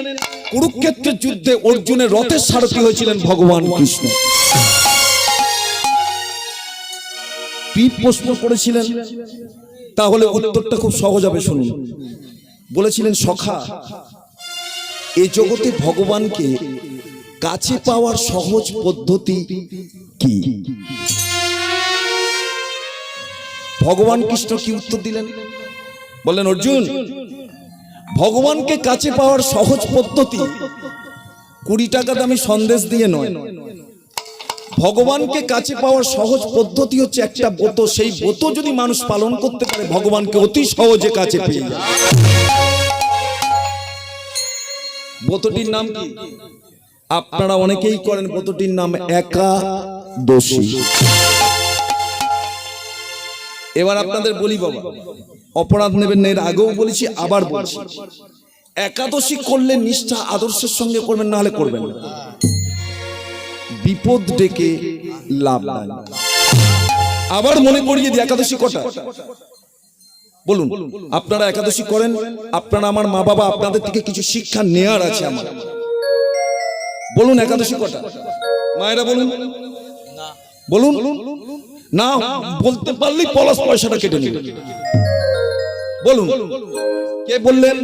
কুরুক্ষেত্রের যুদ্ধে অর্জুনের রথের সারথি হয়েছিলেন ভগবান কৃষ্ণ। কি প্রশ্ন করেছিলেন? তাহলে উত্তরটা খুব সহজ হবে, শুনুন। বলেছিলেন, সখা, এই জগতে ভগবানকে কাছে পাওয়ার সহজ পদ্ধতি কি? ভগবান কৃষ্ণ কি উত্তর দিলেন? বললেন, অর্জুন, ভগবানকে কাছে পাওয়ার সহজ পদ্ধতি 20 টাকা দামি সন্দেশ দিয়ে নয়। ভগবানকে কাছে পাওয়ার সহজ পদ্ধতি হচ্ছে একটা ব্রত। সেই ব্রত যদি মানুষ পালন করতে পারে, ভগবানকে অতি সহজে কাছে পেয়ে যায়। ব্রতটির নাম কি? আপনারা অনেকেই করেন, ব্রতটির নাম একাদশী। এবার আপনাদের বলি বাবা, অপরাধ নেবেন না, এর আগেও বলেছি, আবার বলছি, একাদশী করলে নিষ্ঠা আদর্শের সঙ্গে করবেন, না হলে করবেন না। বিপদ ডেকে লাভ নাই। আবার মনে করিয়ে দিই, একাদশী কটা? বলুন, আপনারা একাদশী করেন, আপনারা আমার মা বাবা, আপনাদের থেকে কিছু শিক্ষা নেয়ার আছে আমার। বলুন, একাদশী কটা? মায়েরা বলুন, বলুন। না বলতে পারলেই পলাশ পয়সাটা কেটে নেবে। বলুন, কে বললেন?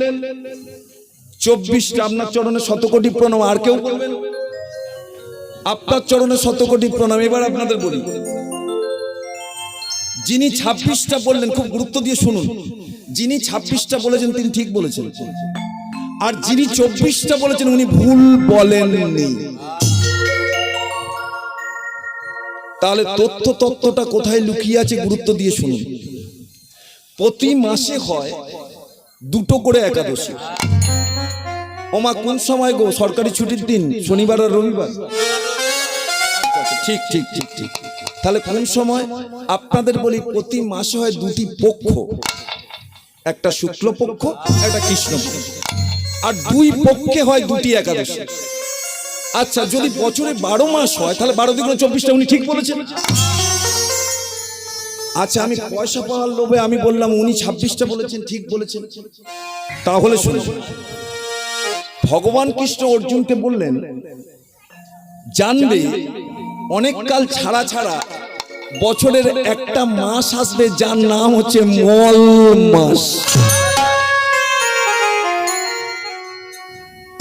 24টা। আপনার চরণে 100 কোটি প্রণাম। আর কেউ বলবেন? আপনার চরণে 100 কোটি প্রণাম। এবার আপনাদের বলি, যিনি 26টা বললেন, খুব গুরুত্ব দিয়ে শুনুন, যিনি 26টা বলেছেন তিনি ঠিক বলেছেন, আর যিনি 24টা বলেছেন উনি ভুল বলেননি। তাহলে তথ্যটা কোথায় লুকিয়ে আছে, গুরুত্ব দিয়ে শুনুন। প্রতি মাসে হয় 2টো করে একাদশী। ওমা, কোন সময় গো? সরকারি ছুটির দিন, শনিবার আর রবিবার। ঠিক ঠিক ঠিক ঠিক। তাহলে কোন সময়? আপনাদের বলি, প্রতি মাসে হয় 2টি পক্ষ, একটা শুক্লপক্ষ, একটা কৃষ্ণপক্ষ। আর দুই পক্ষে হয় দুটি একাদশী। আচ্ছা, যদি বছরে 12 মাস হয় তাহলে 12 দ্বিগুণে 24টা, উনি ঠিক বলেছেন। আচ্ছা, আমি পয়সা পাওয়ার লোভে আমি বললাম, উনি 26টা বলেছেন, ঠিক বলেছেন। তাহলে শুনুন, ভগবান কৃষ্ণ অর্জুনকে বললেন, জানবে অনেক কাল ছাড়া ছাড়া বছরের একটা মাস আসবে যার নাম হচ্ছে মল মাস।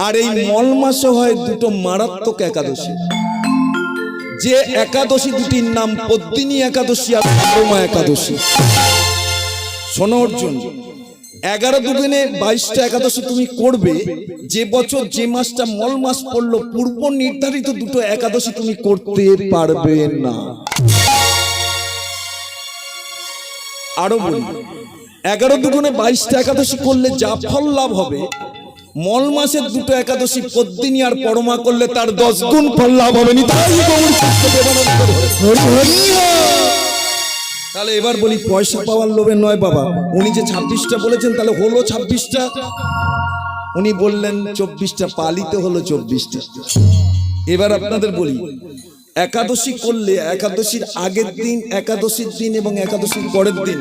আর এই মল মাসে হয় দুটো মারাত্মক একাদশী। যে একাদশী দুটির নাম পদ্মিনী একাদশী আর পরমা একাদশী। শোনো অর্জুন, 11 দুগুণে 22টা একাদশী তুমি করবে। যে বছর যে মাসটা মল মাস পড়লো, পূর্ব নির্ধারিত দুটো একাদশী তুমি করতে পারবে না। আরো বলি, 11 দুগুণে 22টা একাদশী করলে যা ফল লাভ হবে, মল মাসের দুটো একাদশী পদ্মিনী আর পরমা করলে তার 10 গুণ ফল লাভ হবে। তাহলে এবার বলি, পয়সা পাওয়ার লোভে নয় বাবা, উনি যে 26টা বলেছেন তাহলে হলো 26টা। উনি বললেন 24টা, পালিত হলো 24টা। এবার আপনাদের বলি, একাদশী করলে একাদশীর আগের দিন, একাদশীর দিন এবং একাদশীর পরের দিন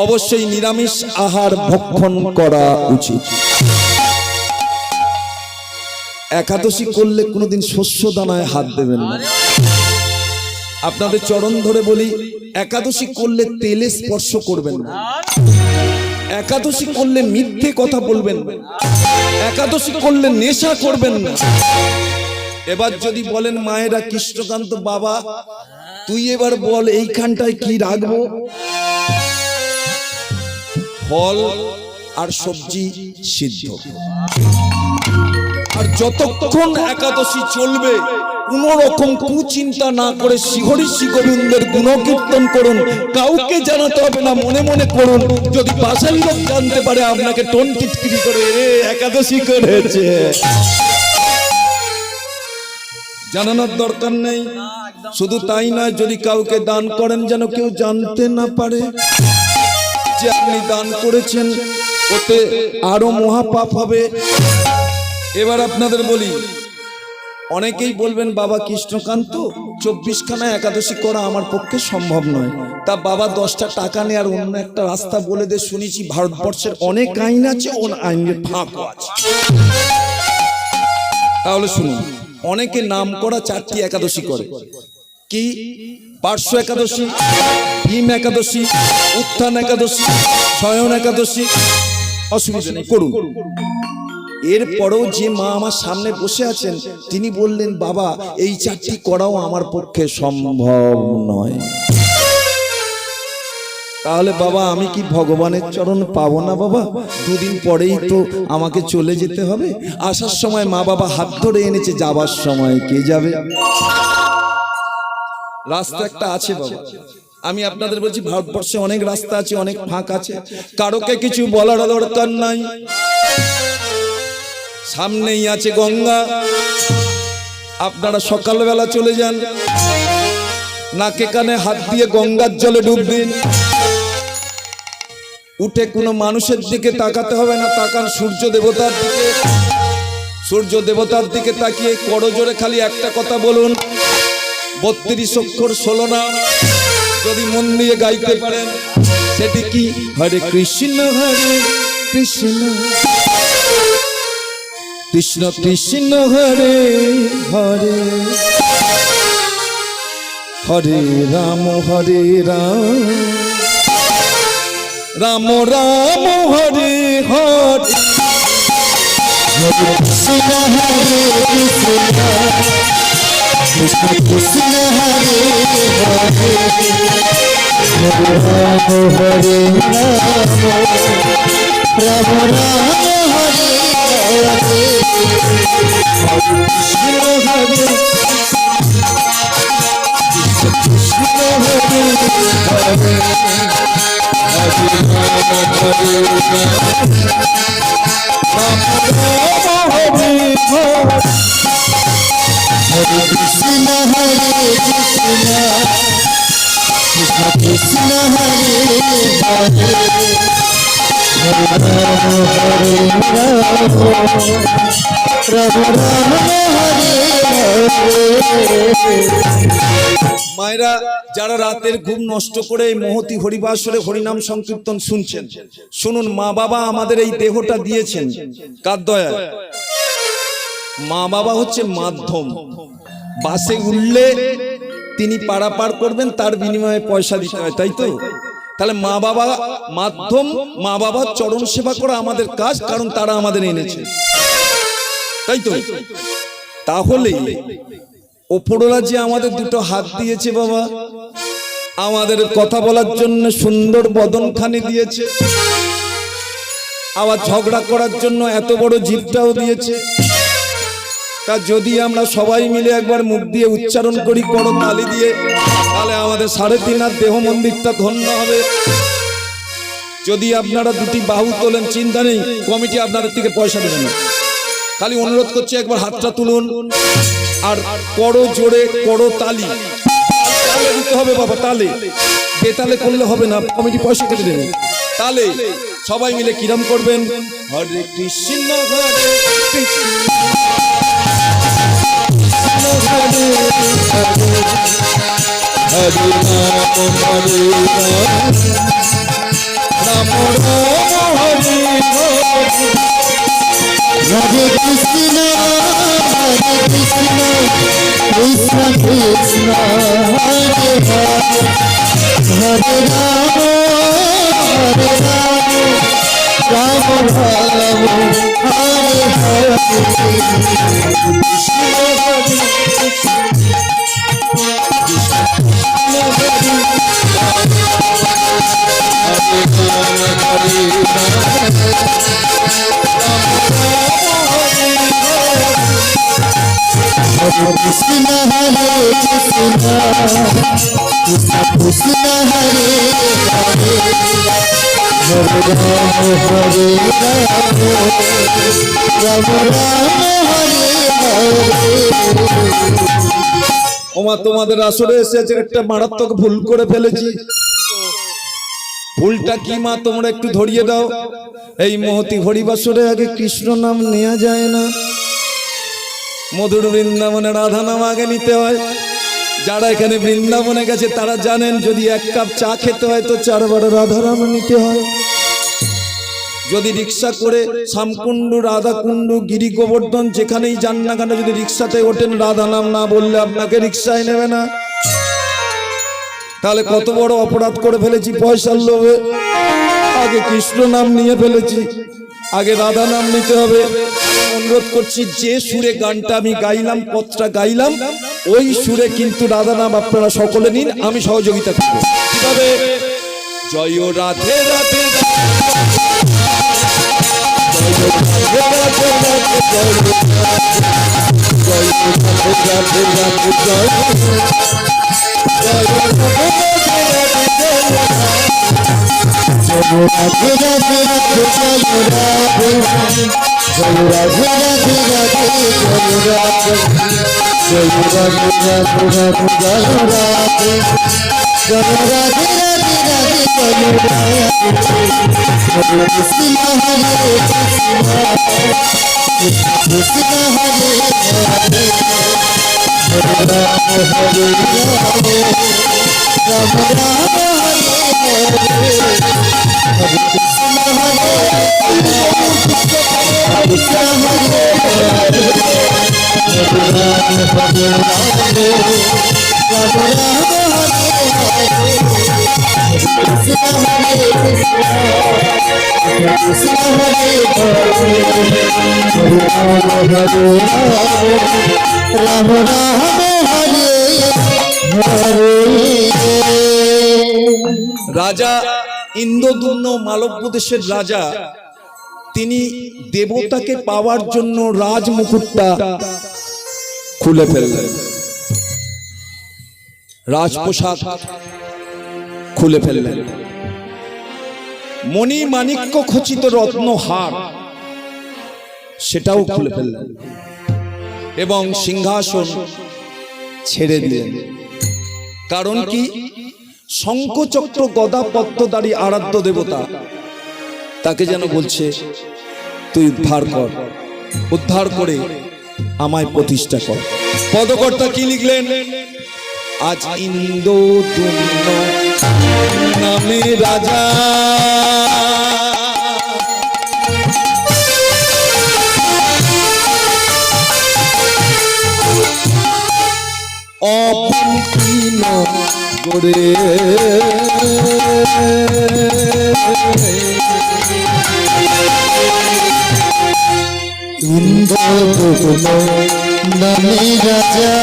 অবশ্যই নিরামিষ আহার ভক্ষণ করা উচিত। একাদশী করলে কোনোদিন শস্য দানায় হাত দেবেন না। আপনাদের চরণ ধরে বলি, একাদশী করলে তেলে স্পর্শ করবেন না। একাদশী করলে মিথ্যে কথা বলবেন না। একাদশী করলে নেশা করবেন না। এবার যদি বলেন মায়েরা, কৃষ্ণকান্ত বাবা তুই এবার বল এইখানটায় কি রাখবো? ফল আর সবজি সিদ্ধ। আর যতক্ষণ একাদশী চলবে কোন রকম কুচিন্তা না করে শ্রীহরি শ্রী গোবিন্দের গুণকীর্তন করুন। কাউকে জানাতে হবে না, মনে মনে করুন। যদি বাসাই লোক জানতে পারে আপনাকে টোন টিটকিরি করে একাদশী করেছে, জানানোর দরকার নেই। শুধু তাই নয়, যদি কাউকে দান করেন যেন কেউ জানতে না পারে যে আপনি দান করেছেন, ওতে আরো মহাপাপ হবে। এবার আপনাদের বলি, অনেকেই বলবেন বাবা কৃষ্ণকান্ত 24খানা একাদশী করা আমার পক্ষে সম্ভব নয়। তা বাবা 10টা টাকা নেই আর অন্য একটা রাস্তা বলে দে, শুনেছি ভারতবর্ষের অনেক আইন আছে, ওর আইনের ফাঁকও আছে। তাহলে শুনুন, অনেকে নাম করা 4টি একাদশী করে। কি? পার্শ্ব একাদশী, ভীম একাদশী, উত্থান একাদশী, শয়ন একাদশী। অসুবিধা নেই, করুন। এরপরেও যে মা আমার সামনে বসে আছেন তিনি বললেন, বাবা এই 4টি করাও আমার পক্ষে সম্ভব নয়। তাহলে বাবা আমি কি ভগবানের চরণ পাবো না? বাবা 2 দিন পরেই তো আমাকে চলে যেতে হবে। আসার সময় মা বাবা হাত ধরে এনেছে, যাবার সময় কে যাবে? রাস্তা একটা আছে বাবা। আমি আপনাদের বলছি, ভারতবর্ষে অনেক রাস্তা আছে, অনেক ফাঁক আছে, কারোকে কিছু বলার দরকার নাই। সামনেই আছে গঙ্গা, আপনারা সকালবেলা চলে যান, নাকে কানে হাত দিয়ে গঙ্গার জলে ডুব দিন। উঠে কোনো মানুষের দিকে তাকাতে হবে না, তাকান সূর্য দেবতার দিকে। সূর্য দেবতার দিকে তাকিয়ে করজোরে খালি একটা কথা বলুন, 32 অক্ষর 16 নাম যদি মন দিয়ে গাইতে পারেন, সেটি কি? হরে কৃষ্ণ কৃষ্ণ কৃষ্ণ কৃষ্ণ হরে হরে, হরে রাম রাম রাম হরে হরে, কৃষ্ণ হরে কৃষ্ণ কৃষ্ণ হরে হরে, রাম হরে রাম রাম রাম হরে হরে, কৃষ্ণ হরে কৃষ্ণ হরে হরে, হরে রাম হরে রাম রাম হরে হরে, হরে কৃষ্ণ কৃষ্ণ কৃষ্ণ হরে হরে, হরে রাম রাম রাম হরে হরে। মায়েরা যারা রাতের ঘুম নষ্ট করে এই মহতি হরিবাসরে হরিনাম সংকীর্তন শুনছেন, শুনুন, মা বাবা আমাদের এই দেহটা দিয়েছেন কার দয়ায়? মা বাবা হচ্ছে মাধ্যম। বাসে উঠলে তিনি পারাপার করবেন, তার বিনিময়ে পয়সা দিতে হয়, তাই তো? তাহলে মা বাবা মাধ্যম, মা বাবার চরণ সেবা করা আমাদের কাজ, কারণ তারা আমাদের এনেছে, তাই তো? তাহলে ওপরওয়ালা যে আমাদের দুটো হাত দিয়েছে বাবা, আমাদের কথা বলার জন্য সুন্দর বদনখানি দিয়েছে, আবার ঝগড়া করার জন্য এত বড় জিভটাও দিয়েছে, তা যদি আমরা সবাই মিলে একবার মুখ দিয়ে উচ্চারণ করি বড় তালি দিয়ে, তাহলে আমাদের 3.5 হাত দেহ মন্দিরটা ধন্য হবে। যদি আপনারা দুটি বাহু তোলেন চিন্তা নেই, কমিটি আপনাদের থেকে পয়সা দেবে না। খালি অনুরোধ করছি একবার হাতটা তুলুন আর করো জোরে করো তালি, তালে দিতে হবে বাবা, তালে, বেতালে করলে হবে না, কমিটি পয়সা কেটে দেবে। তালে সবাই মিলে কিরম করবেন? হরে কৃষ্ণ হরে কৃষ্ণ হরে রাম হরে রাম রাম হরে হরে। হরে কৃষ্ণ কৃষ্ণ কৃষ্ণ হরে হরে। হরে Ram Ram Ram Hare Hare. Krishna Hare Krishna Krishna Krishna Hare Hare Hare Ram Hare Ram Ram Ram Hare Hare। ওমা, তোমাদের আসরে এসেছে একটা মারাত্মক ভুল করে ফেলেছি। ভুলটা কি মা, তোমরা একটু ধরিয়ে দাও। এই মহতি হরিবাসরে আগে কৃষ্ণ নাম নেওয়া যায় না, মধুর বৃন্দাবনে রাধা নাম আগে নিতে হয়। যারা এখানে বৃন্দাবনে গেছে তারা জানেন, যদি 1 কাপ চা খেতে হয় তো 4 বার রাধা নাম নিতে হয়। যদি রিক্সা করে শ্যামকুণ্ডু, রাধাকুণ্ডু, গিরি গোবর্ধন যেখানেই যান না কেন, যদি রিক্সাতে ওঠেন রাধা নাম না বললে আপনাকে রিক্সায় নেবে না। তাহলে কত বড় অপরাধ করে ফেলেছি পয়সার লোভে। আগে কৃষ্ণ নাম নিয়ে ফেলেছি, আগে রাধা নাম নিতে হবে। অনুরোধ করছি, যে সুরে গানটা আমি গাইলাম, পথটা গাইলাম, ওই সুরে কিন্তু রাধা নাম আপনারা সকলে নিন, আমি সহযোগিতা করব। কিভাবে? জয় রাধে রাধে রাম রাম হরে হরে। রাজা ইন্দ্রদুম্ন, মালব্য দেশের রাজা, তিনি দেবতাকে পাওয়ার জন্য রাজমুকুটটা খুলে ফেললেন, রাজপোশাক খুলে ফেললেন, মণি মাণিক্য খচিত রত্নহার সেটাও খুলে ফেললেন এবং সিংহাসন ছেড়ে দিলেন। কারণ কি? শঙ্খচক্র গদা পদ্মধারী আরাধ্য দেবতা তাকে যেন বলছে, তুই উদ্ধার করে আমায় প্রতিষ্ঠা কর। পদকর্তা কি লিখলেন? আজ ইন্দ্রদুম্ন নামে রাজা অপন্থীন করে ইন্দ্রদুম্ন নামে রাজা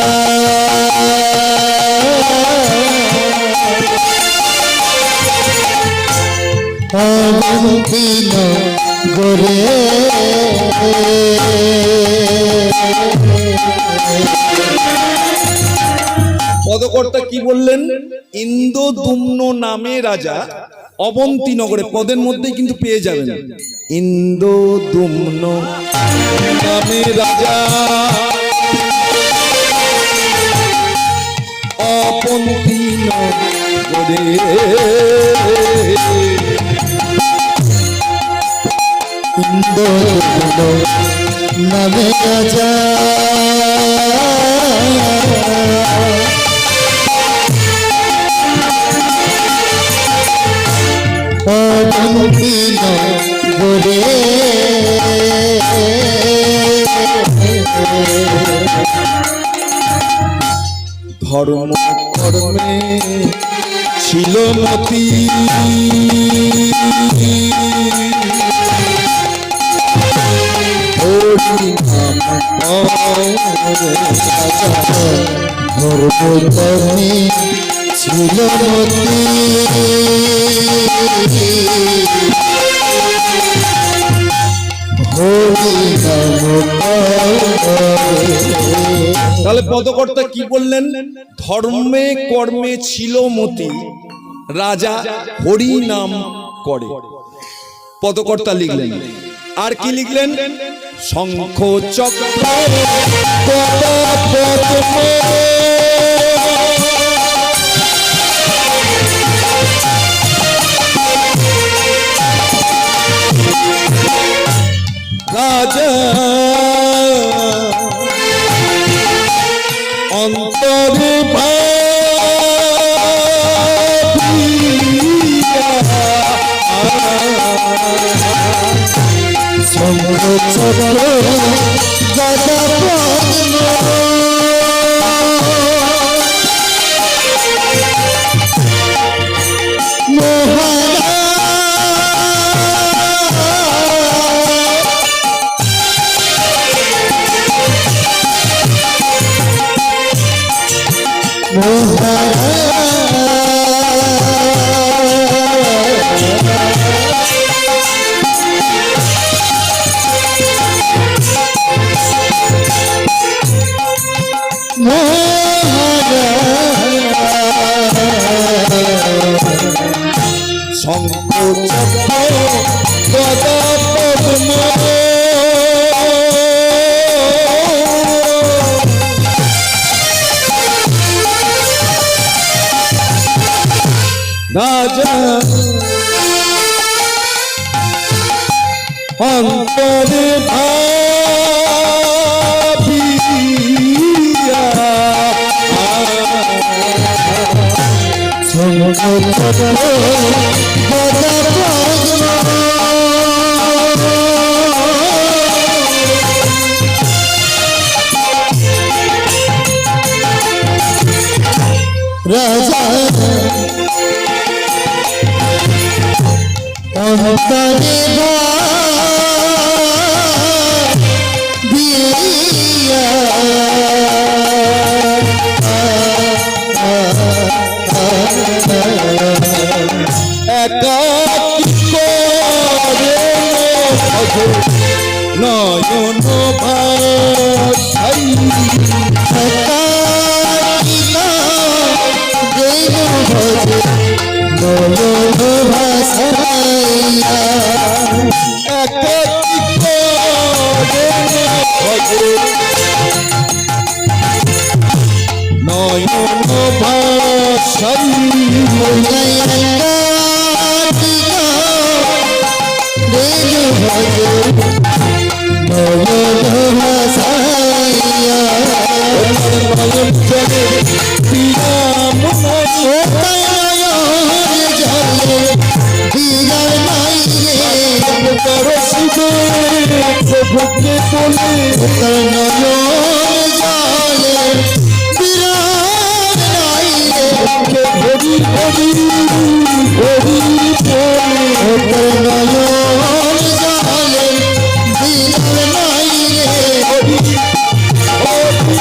অবন্তীন করে পদকর্তা কি বললেন? ইন্দ্রদুম্ন নামে রাজা অবন্তী নগরে, পদের মধ্যেই কিন্তু পেয়ে যাবেন। ইন্দ্রদুম্ন নামে রাজা অবন্তী নগরে ইন্দ্রদুম্ন নামে রাজা অবন্তীন করে ধর্ম কর্মে ছিল মতি ধর্মকর্মে ছিল মতি তাহলে পদকর্তা কি বললেন? ধর্মে কর্মে ছিল মতি, রাজা হরি নাম করে। পদকর্তা লিখলেন। আর কি লিখলেন? শঙ্খ চক্র গদা পদ্ম রাজা অন্তরে শঙ্খ চক্র গদা পদ্ম শঙ্খ চক্র গদা পদ্ম রাজা অন্তরে ভাবিয়া শঙ্খ চক্র গদা পদ্ম রাজা অন্তরে ভাবিয়া একাকী করে নয়ন ভাষাই নয়ন ভাষাই ভজ নয়ন জলে বিরাম ও তাই নয়ন জলে বিরাম নাই রে পরশুদে প্রভুকে বলে ও তাই নয়ন জলে বিরাম নাই রে হরি হরি হরি বলে ও তাই নয়ন জলে বিরাম নাই রে হরি হরি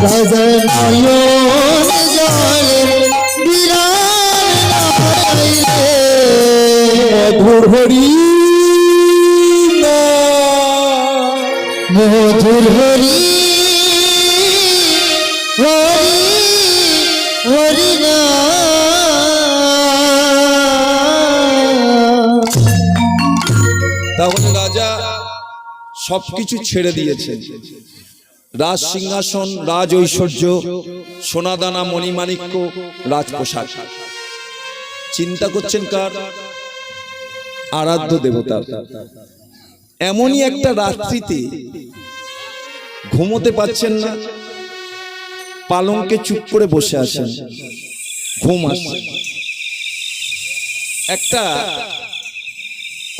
রাজা নয়ন জলে বিরাম নাই রে মধুর হরি মধুর হরি হরি হরি না তাহলে রাজা সবকিছু ছেড়ে দিয়েছেন। রাজ সিংহাসন, রাজ ঐশ্বর্য, সোনাদানা, মণিমাণিক্য, রাজপ্রসাদ। চিন্তা করছেন কার? আরাধ্য দেবতার। এমনই একটা রাত্রিতে ঘুমোতে পাচ্ছেন না, পালঙ্কে চুপ করে বসে আছেন, ঘুম আসছে। একটা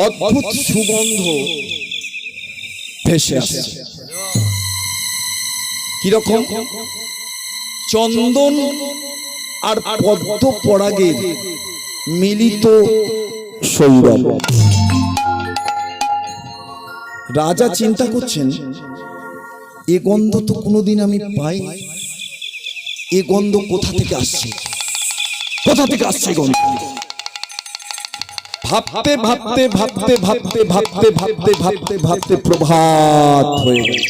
অদ্ভুত সুগন্ধ ভেসে আসছে। কিরকম? চন্দন আর পদ্ম পরাগের মিলিত সৌরভ। রাজা চিন্তা করছেন, এ গন্ধ তো কোনোদিন আমি পাই, এ গন্ধ কোথা থেকে আসছে, কোথা থেকে আসছে গন্ধ? ভাবতে ভাবতে ভাবতে ভাবতে ভাবতে ভাবতে ভাবতে ভাবতে প্রভাত হয়ে গেল।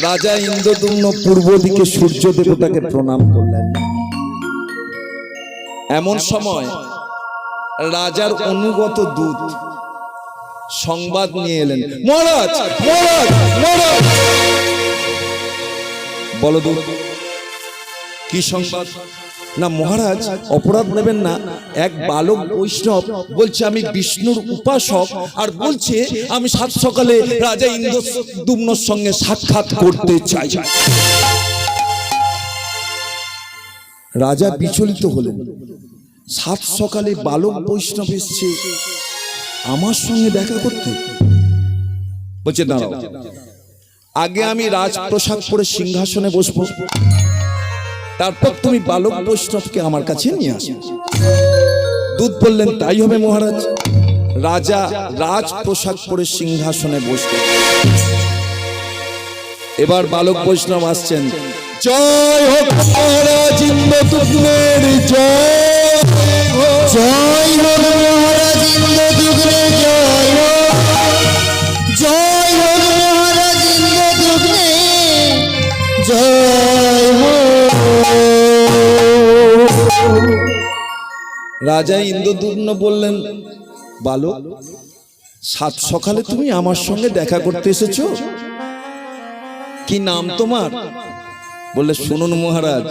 রাজা ইন্দ্রদ্যুম্ন পূর্ব দিকে সূর্য দেবতাকে প্রণাম করলেন। এমন সময় রাজার অনুগত দূত সংবাদ নিয়ে এলেন। মহারাজ, মহারাজ, মহারাজ। বলো দূত, কি সংবাদ? না মহারাজ, অপরাধ নেবেন না, এক বালক বৈষ্ণব বলছে আমি বিষ্ণুর উপাসক, আর বলছে আমি সাত সকালে রাজা ইন্দ্রদ্যুম্নর সঙ্গে সাক্ষাৎ করতে চাই। রাজা বিচলিত হলেন। সাত সকালে বালক বৈষ্ণব এসছে আমার সঙ্গে দেখা করতে? বলছে দাঁড়াও, আগে আমি রাজপ্রসাদ পরে সিংহাসনে বসবো, তারপর তুমি বালক বৈষ্ণবকে আমার কাছে নিয়ে আসো। দূত বললেন তাই হবে মহারাজ। রাজা রাজপ্রসাদ পরে সিংহাসনে বসলেন। এবার বালক বৈষ্ণব আসছেন। জয় হোক মহারাজ ইন্দ্রদ্যুম্নের, জয় হোক, জয় হোক মহারাজ ইন্দ্রদ্যুম্নের, জয় হোক, জয় হোক মহারাজ ইন্দ্রদ্যুম্নের, জয় হোক। রাজা ইন্দ্রদ্যুম্ন বললেন, বালক, সাত সকালে তুমি আমার সঙ্গে দেখা করতে এসেছো, কি নাম তোমার? বললে শুনুন মহারাজ,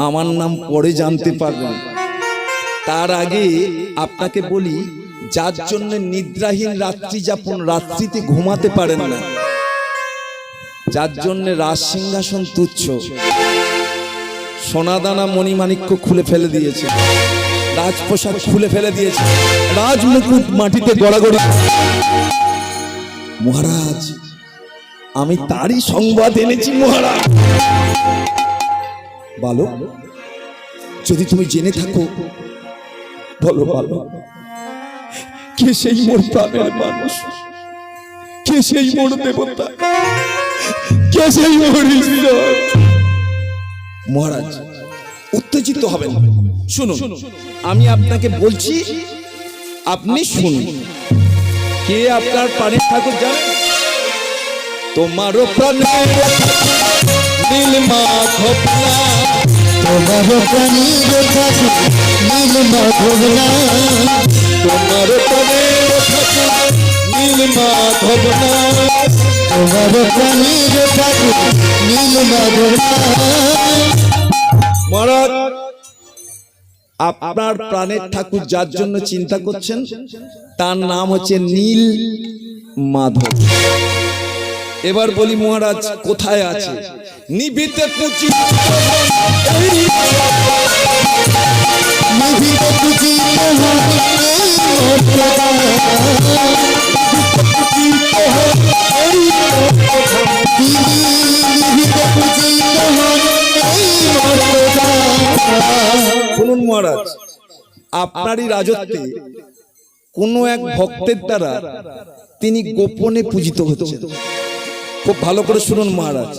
আমার নাম পরে জানতে পারবেন, তার আগে আপনাকে বলি, যার জন্য নিদ্রাহীন রাত্রি যাপন, রাত্রিতে ঘুমাতে পারেন না, যার জন্য রাজ সিংহাসন তুচ্ছ, সোনাদানা মণিমাণিক্য খুলে ফেলে দিয়েছে, রাজপ্রসাদ খুলে ফেলে দিয়েছে, রাজমুকুট মাটিতে গড়াগড়ি। মহারাজ, আমি তারই সংবাদ এনেছি মহারাজ। বালক, যদি তুমি জেনে থাকো বলো, বালক, কে সেই মোর প্রাণের মানুষ, কে সেই মোর দেবতা, কে সেই মোর ঈশ্বর? মহারাজ উত্তেজিত হবেন না, শুনুন আমি আপনাকে বলছি, আপনি শুনুন। কে আপনার প্রাণের ঠাকুর জানেন? তোমারও প্রাণের নীল মাধব না, তোমার প্রাণীর ঠাকুর নীল মাধব না, তোমার প্রাণের ঠাকুর নীল মাধব না, তোমার প্রাণীর ঠাকুর নীল মাধব না। মহারাজ আপনার প্রাণের ঠাকুর যার জন্য চিন্তা করছেন তার নাম হচ্ছে নীল মাধব। এবার বলি মহারাজ কোথায় আছে? নিবিতে পুঁজি নিভিত পূজিত হয় এই মোর প্রভা, নিভিত পূজিত হয় এই মোর প্রভা। শুনুন মহারাজ, আপনারই রাজত্বে কোনো এক ভক্তের দ্বারা তিনি গোপনে পূজিত হচ্ছেন। খুব ভালো করে শুনুন মহারাজ,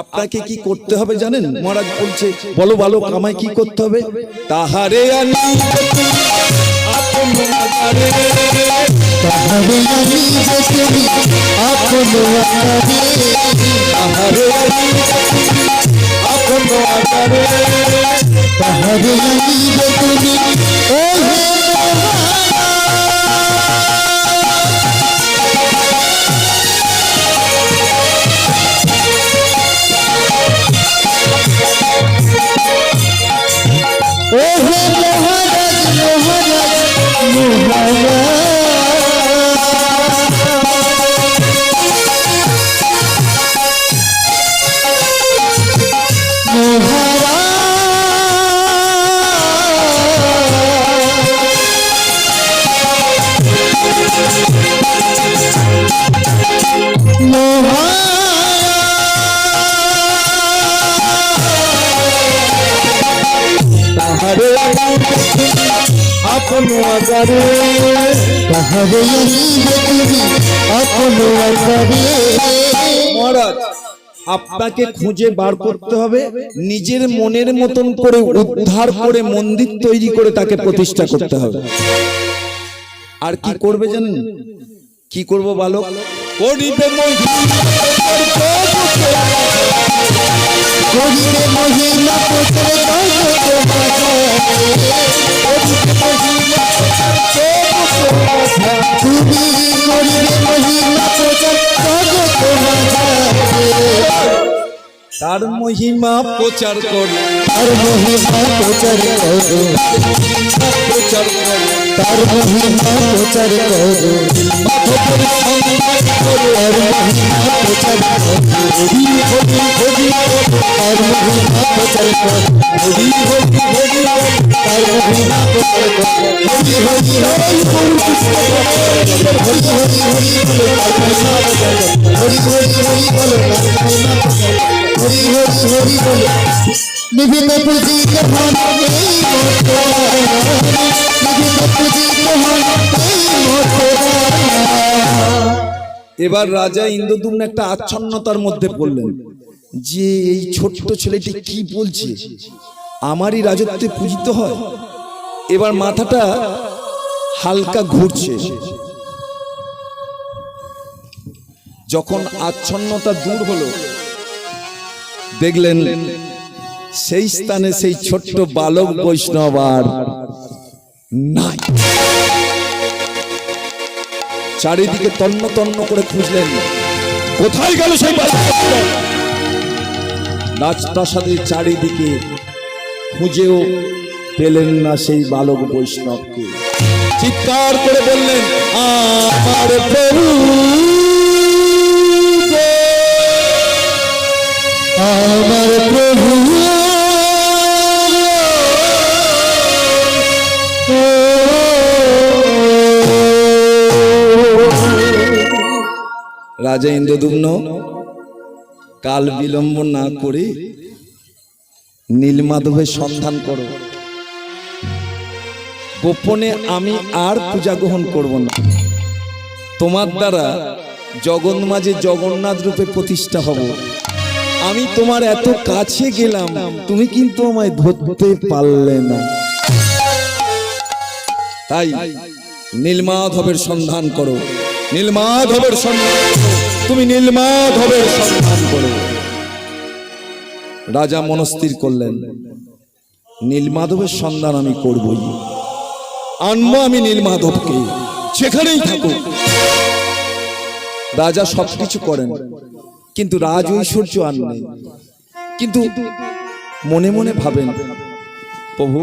আপনাকে কি করতে হবে জানেন? মহারাজ বলছে বলো বলো, আমায় কি করতে হবে? তাহারে আমি আপন আকারে, তাহারে আমি যে তুমি আপন আকারে, তাহারে আমি আপন আকারে, তাহারে আমি যে তুমি ও হে ও হে মহারাজ মহারাজ তাহারে আপন আকারে, তাহারে আমি যে তুমি আপন আকারে। মহারাজ আপনাকে খুঁজে বার করতে হবে, নিজের মনের মতন করে উদ্ধার করে মন্দির তৈরি করে তাকে প্রতিষ্ঠা করতে হবে। আর কি করবে জানেন? কি করব বালক? করিবে করিবে মহিমা পুত্র তুমি করিবে মহিমা প্রচার জগৎ মাঝারে, তার মহিমা প্রচার করো, তার মহিমা প্রচার করো, প্রচার করো, তার মহিমা প্রচার করো, মাধবের সংবাদ করো, তার মহিমা প্রচার করো, হরি হরি হরি তার মহিমা প্রচার করো, হরি হরি হরি তার মহিমা প্রচার করো, হরি হরি হরি হরি হরি হরি বলে তার মহিমা প্রচার করো, হরি হরি হরি বলে তার মহিমা প্রচার করো, হরি হরি হরি বলে নিভিত পূজিত হন এই মোর প্রাণ, নিভিত পূজিত হন এই মোর প্রাণ। এবার রাজা ইন্দ্রদ্যুম্ন একটা আচ্ছন্নতার মধ্যে পড়লেন যে এই ছোট্ট ছেলেটি কি বলছে, আমারই রাজত্বে পূজিত হয়। এবার মাথাটা হালকা ঘুরছে। যখন আচ্ছন্নতা দূর হলো, দেখলেন সেই স্থানে সেই ছোট্ট বালক বৈষ্ণব আর নাই। চারিদিকে তন্ন তন্ন করে খুঁজলেন, কোথায় গেল সেই বালক? রাজপ্রাসাদের চারিদিকে খুঁজেও পেলেন না সেই বালক বৈষ্ণবকে। চিৎকার করে বললেন, আমার প্রভু, আমার প্রভু রাজা ইন্দ্রদ্যুম্ন কাল বিলম্ব না করে নীলমাধবের সন্ধান করো। গোপনে আমি আর পূজা গ্রহণ করব না। তোমার দ্বারা জগন্মাঝে জগন্নাথ রূপে প্রতিষ্ঠা হব। আমি তোমার এত কাছে গেলাম, তুমি কিন্তু আমায় ধরতে পারলে না। তাই নীলমাধবের সন্ধান করো, নীলমাধবের সন্ধান করো, তুমি নীলমাধবের সন্ধান করো। রাজা মনস্থির করলেন, নীলমাধবের সন্ধান আমি করবই, আনবো আমি নীলমাধবকে, সেখানেই থাকুক। রাজা সবকিছু করেন, কিন্তু রাজ ঐশ্বর্য আর নেই। কিন্তু মনে মনে ভাবেন, প্রভু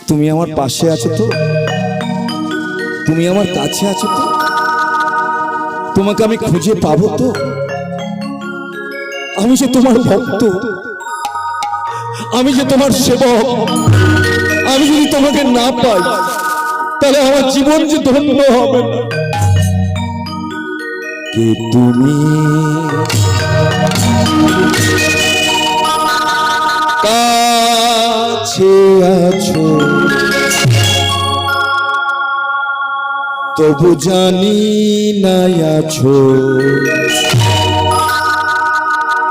তুমি আমার পাশে আছো তো, তুমি আমার কাছে আছো তো, তোমাকে আমি খুঁজে পাবো তো? আমি যে তোমার ভক্ত, আমি যে তোমার সেবক, আমি যদি তোমাকে না পাই তাহলে আমার জীবন যে ধন্য হবে না। কে তুমি কাছে আছো, তবু জানি না আছো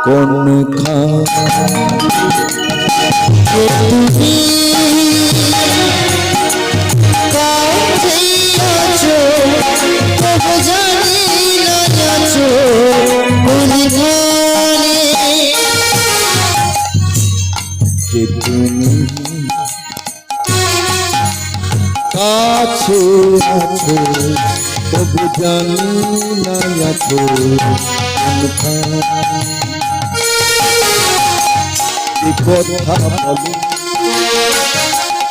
কোন তুমি কাছে আছো, তবু জানি না আছো কোনখানে। কে তুমি কাছে আছো, তবু জানি না আছো কোনখানে। কথা বলো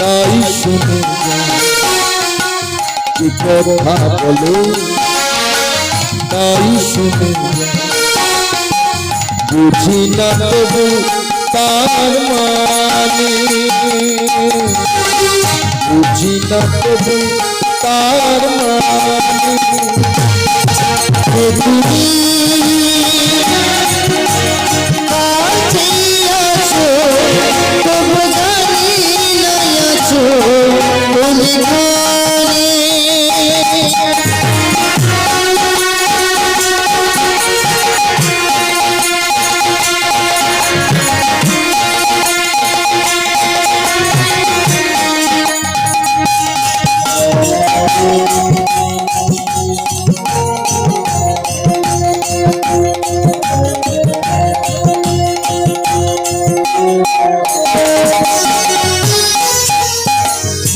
তাই শুনে যাও, কথা বলো তাই শুনে যাও, বুঝি না তবু তার মানে, বুঝি না তবু তার মানে। তুমি কাছে আছো, তবু জানি না আছো কোনখানে।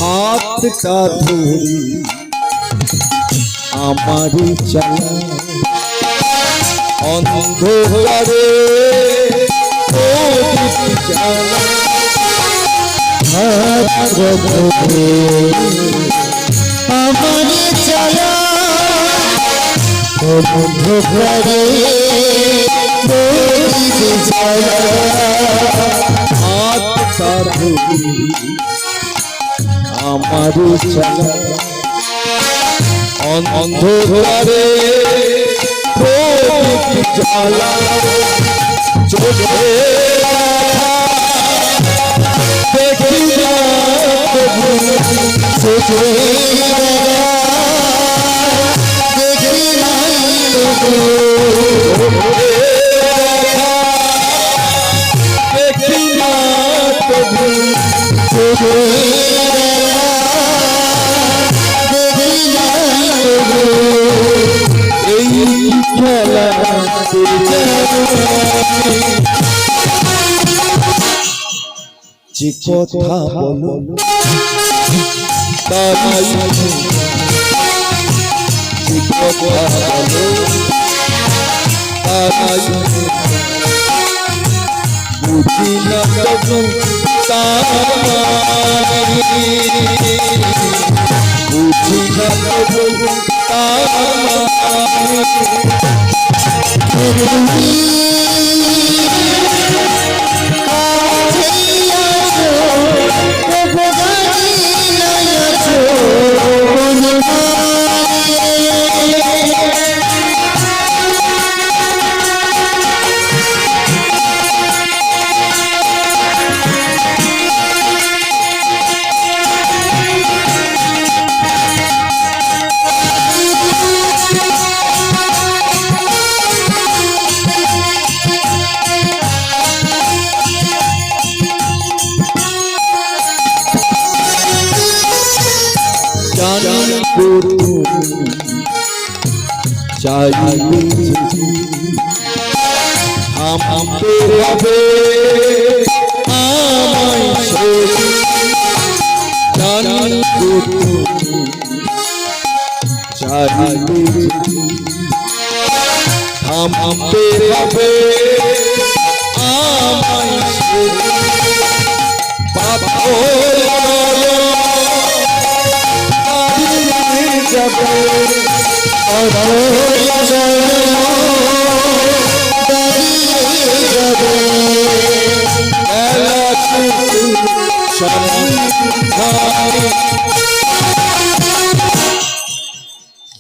হাতটা ধরি আমারই চালা, অন্ধকারে প্রদীপ জ্বালা। হাত ধরে আমার চালা, অন্ধকারে প্রদীপ জ্বালা। হাতটা ধরি আমারই চালা, অন্ধকারে প্রদীপ জ্বালা। চোখে দেখি না প্রভু, চোখে দেখি নাই তবু, দেখি না প্রভু, চোখে দেখি নাই তবু। এই খেলা যে কথা বলো তাই শুনে, যে কথা বলো তাই শুনে, বুঝি না তবু তার মানে, বুঝি না তবু তার মানে। তুমি কাছে আছো, তবু জানি না আছো কোনখানে। চাইলে যদি থামতে হবে আমায় ছেড়ে জানি গো তুমি চাইলে যদি থামতে হবে আমায় ছেড়ে যাবে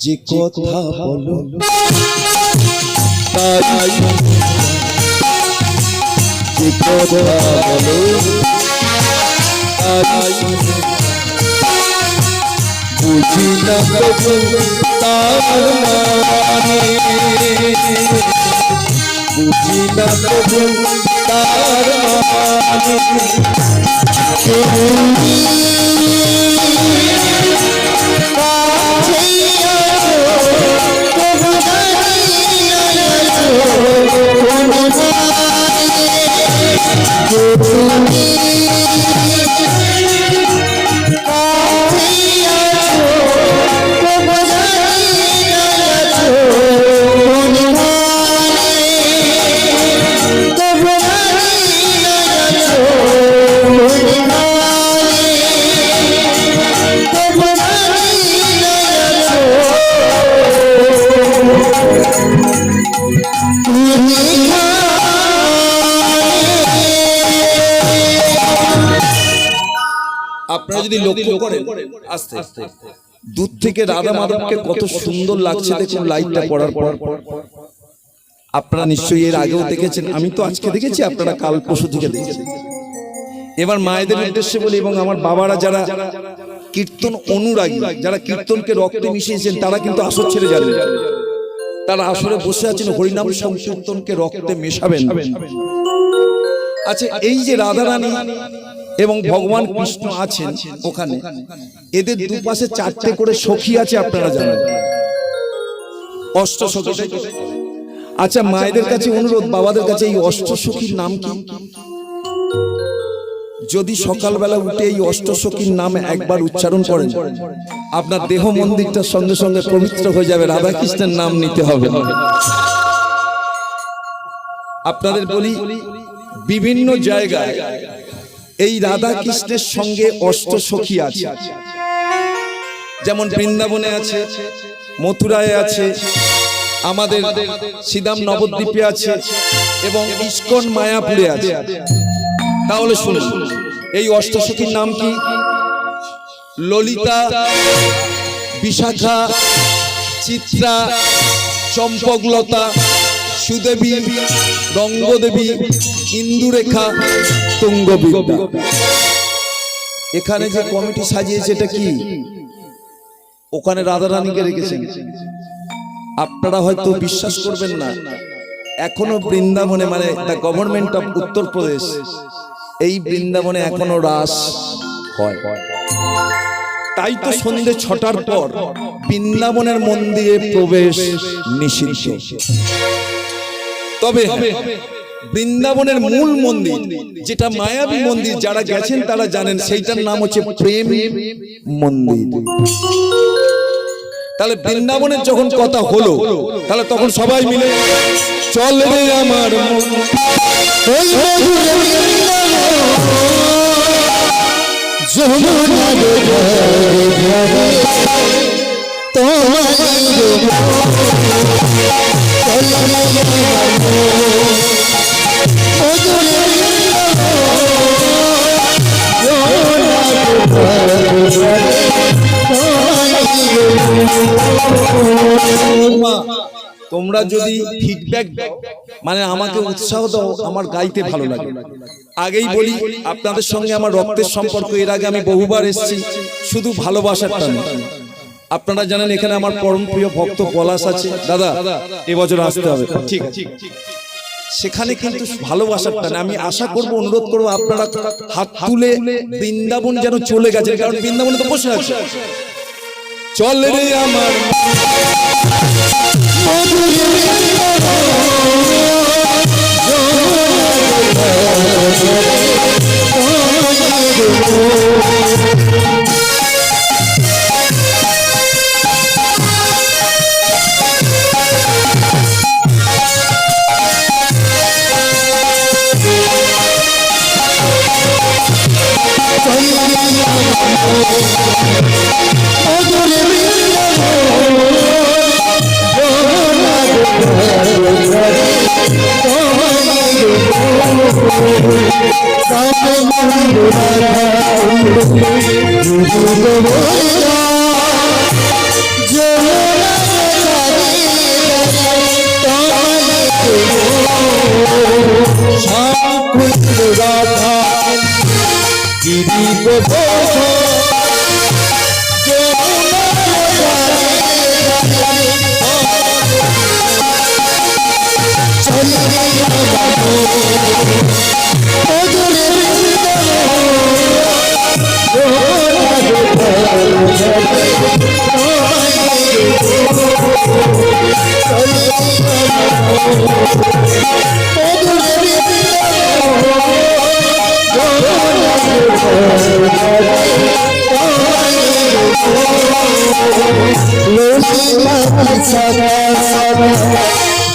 যে কথা বলো তাই যে কথা বলো তাই বুঝি না তবু তার মানে বুঝি না তবু তার মানে আপনারা যদি লক্ষ্য করেন আস্তে আস্তে দূর থেকে রাধা মাধবকে কত সুন্দর লাগছে দেখুন লাইটটা পড়ার পর। আপনারা নিশ্চয়ই এর আগেও দেখেছেন, আমি তো আজকে দেখেছি, আপনারা কাল পরশু থেকে দেখেছেন। এবার মায়েদের উদ্দেশ্যে বলি এবং আমার বাবারা যারা কীর্তন অনুরাগী, যারা কীর্তনকে রক্তে মিশিয়েছেন, তারা কিন্তু আসর ছেড়ে যাবেন, তারা আসরে বসে আছেন হরিনাম সংকীর্তনকে রক্তে মেশাবেন। আচ্ছা, এই যে রাধারানী এবং ভগবান কৃষ্ণ আছেন ওখানে, এদের দুপাশে চারটে করে সখী আছে, আপনারা জানেন, অষ্টসখী। আচ্ছা, মায়েদের কাছে অনুরোধ, বাবাদের কাছে, এই অষ্টসখীর নাম কি? যদি সকালবেলা উঠে এই অষ্টসখীর নাম একবার উচ্চারণ করেন, আপনার দেহ মন্দিরটার সঙ্গে সঙ্গে পবিত্র হয়ে যাবে। রাধা কৃষ্ণের নাম নিতে হবে। আপনাদের বলি, বিভিন্ন জায়গায় এই রাধা কৃষ্ণের সঙ্গে অষ্টসখী আছে, যেমন বৃন্দাবনে আছে, মথুরায় আছে, আমাদের শ্রীধাম নবদ্বীপে আছে এবং ইস্কন মায়াপুরে আছে। তাহলে শুনুন, এই অষ্টসখীর নাম কি? ললিতা, বিশাখা, চিত্রা, চম্পকলতা, সুদেবী, রঙ্গদেবী, ইন্দুরেখা, তুঙ্গবিদ্যা। এখানে যে কমিটি সাজিয়েছে এটা কি? ওখানে রাধারানীকে রেখেছেন। আপনারা হয়তো বিশ্বাস করবেন না, এখনো বৃন্দাবনে, মানে দ্য গভর্নমেন্ট অফ উত্তরপ্রদেশ, এই বৃন্দাবনে এখনো রাস হয়। তাই তো সন্ধ্যে 6টার পর বৃন্দাবনের মন্দিরে প্রবেশ নিষিদ্ধ। তবে বৃন্দাবনের মূল মন্দির, যেটা মায়াবী মন্দির, যারা গেছেন তারা জানেন, সেইটার নাম হচ্ছে প্রেম মন্দির। তাহলে বৃন্দাবনের যখন কথা হলো, তাহলে তখন সবাই মিলে চল রে আমার মন, তোমরা যদি ফিডব্যাক দাও, মানে আমাকে উৎসাহ দাও, আমার গাইতে ভালো লাগে। আগেই বলি, আপনাদের সঙ্গে আমার রক্তের সম্পর্ক, এর আগে আমি বহুবার এসেছি, শুধু ভালোবাসার টানে। আপনারা জানেন এখানে আমার পরম প্রিয় ভক্ত পলাশ আছে, দাদা এবছর আসতে হবে, ঠিক আছে? সেখানে কিন্তু ভালোবাসার টানে আমি আশা করব, অনুরোধ করব, আপনারা হাত তুলে বৃন্দাবন যেন চলে গেছে, কারণ বৃন্দাবনে তো বসে আছে, চল রে আমার মধুর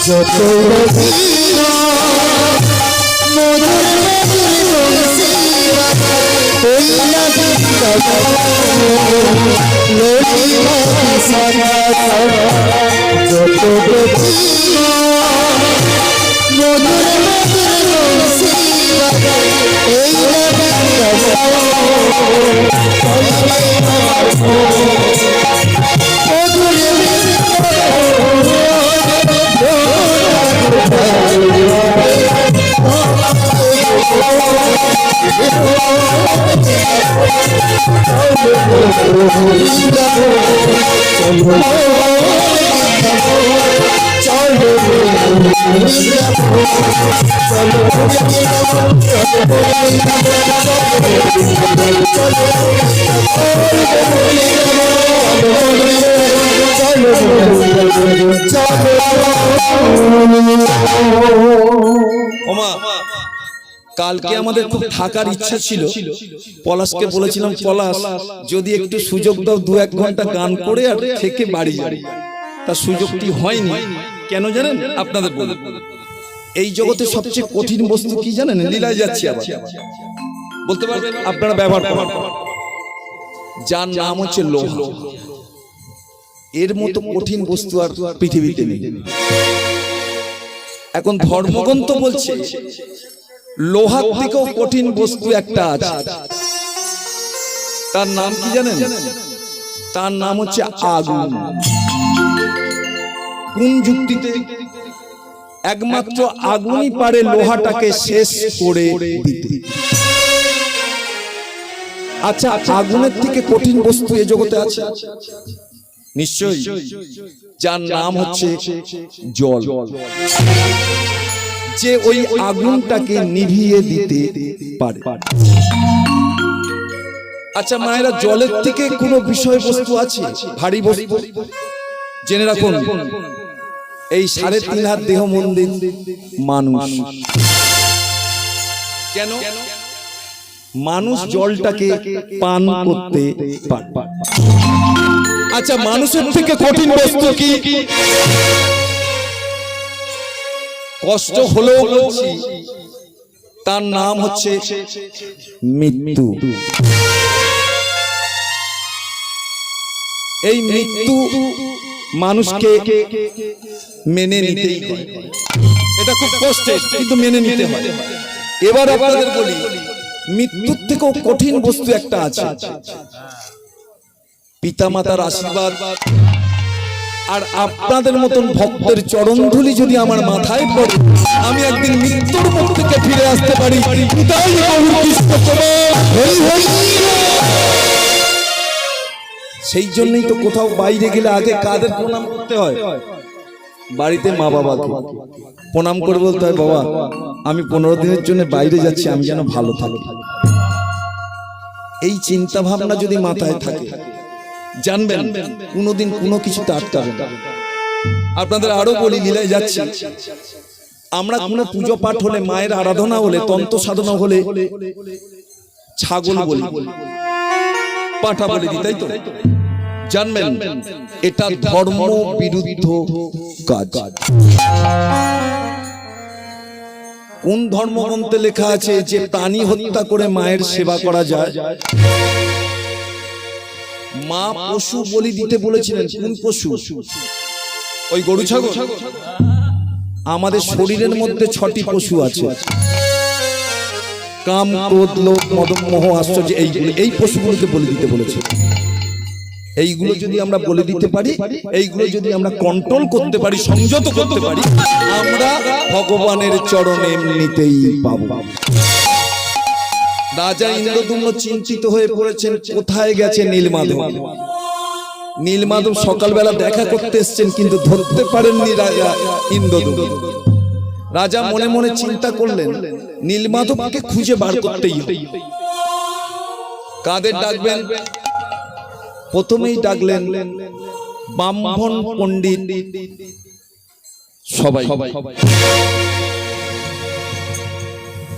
যত ওমা কালকে আমাদের খুব থাকার ইচ্ছা ছিল, পলাশকে বলেছিলাম পলাশ যদি একটু সুযোগ দাও 2-1 ঘন্টা গান করে আর থেকে বাড়ি যাই, তার সুযোগটি হয়নি। কেন জানেন? আপনাদের বলবো, এই জগতে সবচেয়ে কঠিন বস্তু কি জানেন? লীলায় যাচ্ছি আবার বলতে পারবেন আপনারা, ব্যবহার করেন, যার নাম হচ্ছে লোহা। এর মতো কঠিন বস্তু আর পৃথিবীতে নেই। এখন ধর্মগ্রন্থ বলছে লোহার থেকেও কঠিন বস্তু একটা আছে, তার নাম কি জানেন? তার নাম হচ্ছে আগুন। কোন যুক্তিতে? একমাত্র আগুনই পারে লোহাটাকে শেষ করে দিতে। আচ্ছা, আগুনের থেকে কঠিন বস্তু এ জগতে আছে নিশ্চয়ই, যার নাম হচ্ছে জল, যে ওই আগুনটাকে নিভিয়ে দিতে পারে। আচ্ছা মায়েরা, জলের থেকে কোনো বিষয়বস্তু আছে ভারী বস্তু? জেনে রাখুন, এই 3.5 হাত দেহ মন্দির মানুষ। কেন? মানুষ জলটাকে পান করতে পারে। আচ্ছা, মানুষের থেকে কঠিন বস্তু কি? কষ্ট হলেও বলছি, তার নাম হচ্ছে মৃত্যু। এই মৃত্যু মানুষকে মেনে নিতেই হয়। এটা খুব কষ্টের, কিন্তু মেনে নিতে হয়। এবার আপনাদের বলি, মৃত্যুর থেকেও কঠিন বস্তু একটা আছে, পিতামাতার আশীর্বাদ আর আপনাদের মতন ভক্তের চরণধুলি যদি আমার মাথায় পড়ে, আমি একদিন মৃত্যুর মুখ থেকে ফিরে আসতে পারি। সেই জন্যই তো কোথাও বাইরে গেলে আগে কাদের প্রণাম করতে হয়? বাড়িতে মা বাবাকে প্রণাম করে বলতে হয়, বাবা আমি 15 দিনের জন্য বাইরে যাচ্ছি, আমি যেন ভালো থাকি। এই চিন্তা ভাবনা যদি মাথায় থাকে, জানবেন কোনোদিন কোনো কিছুতে আটকাবেন না। আপনাদের আরো বলি, লীলায় যাচ্ছি, আমরা কোনো পুজো পাঠ হলে, মায়ের আরাধনা হলে, তন্ত্র সাধনা হলে ছাগল বলি, পাঠা বলি দিই, তাই তো? জানবেন এটা ধর্ম বিরুদ্ধ কাজ। কোন ধর্মগ্রন্থে লেখা আছে যে প্রাণী হত্যা করে মায়ের সেবা করা যায়? মা পশু বলি দিতে বলেছিলেন। কোন পশু? ওই গরু ছাগল? আমাদের শরীরের মধ্যে 6টি পশু আছে, কাম, ক্রোধ, লোভ, মদ, মোহ, আশ্চর্য, এই পশুগুলোকে বলি দিতে বলেছে। এইগুলো যদি আমরা বলে দিতে পারি, এইগুলো যদি আমরা কন্ট্রোল করতে পারি, সংযত করতে পারি, আমরা ভগবানের চরণে এমনিতেই পাবো। রাজা ইন্দ্রদ্যুম্ন চিন্তিত হয়ে পড়েছেন, কোথায় গেছে নীলমাধব? নীলমাধব সকালবেলা দেখা করতে এসেছেন, কিন্তু ধরতে পারেননি রাজা ইন্দ্রদ্যুম্ন। রাজা মনে মনে চিন্তা করলেন, নীলমাধবকে খুঁজে বার করতেই হবে। কাদের ডাকবেন? প্রথমেই ডাকলেন ব্রাহ্মণ পণ্ডিত সবাই।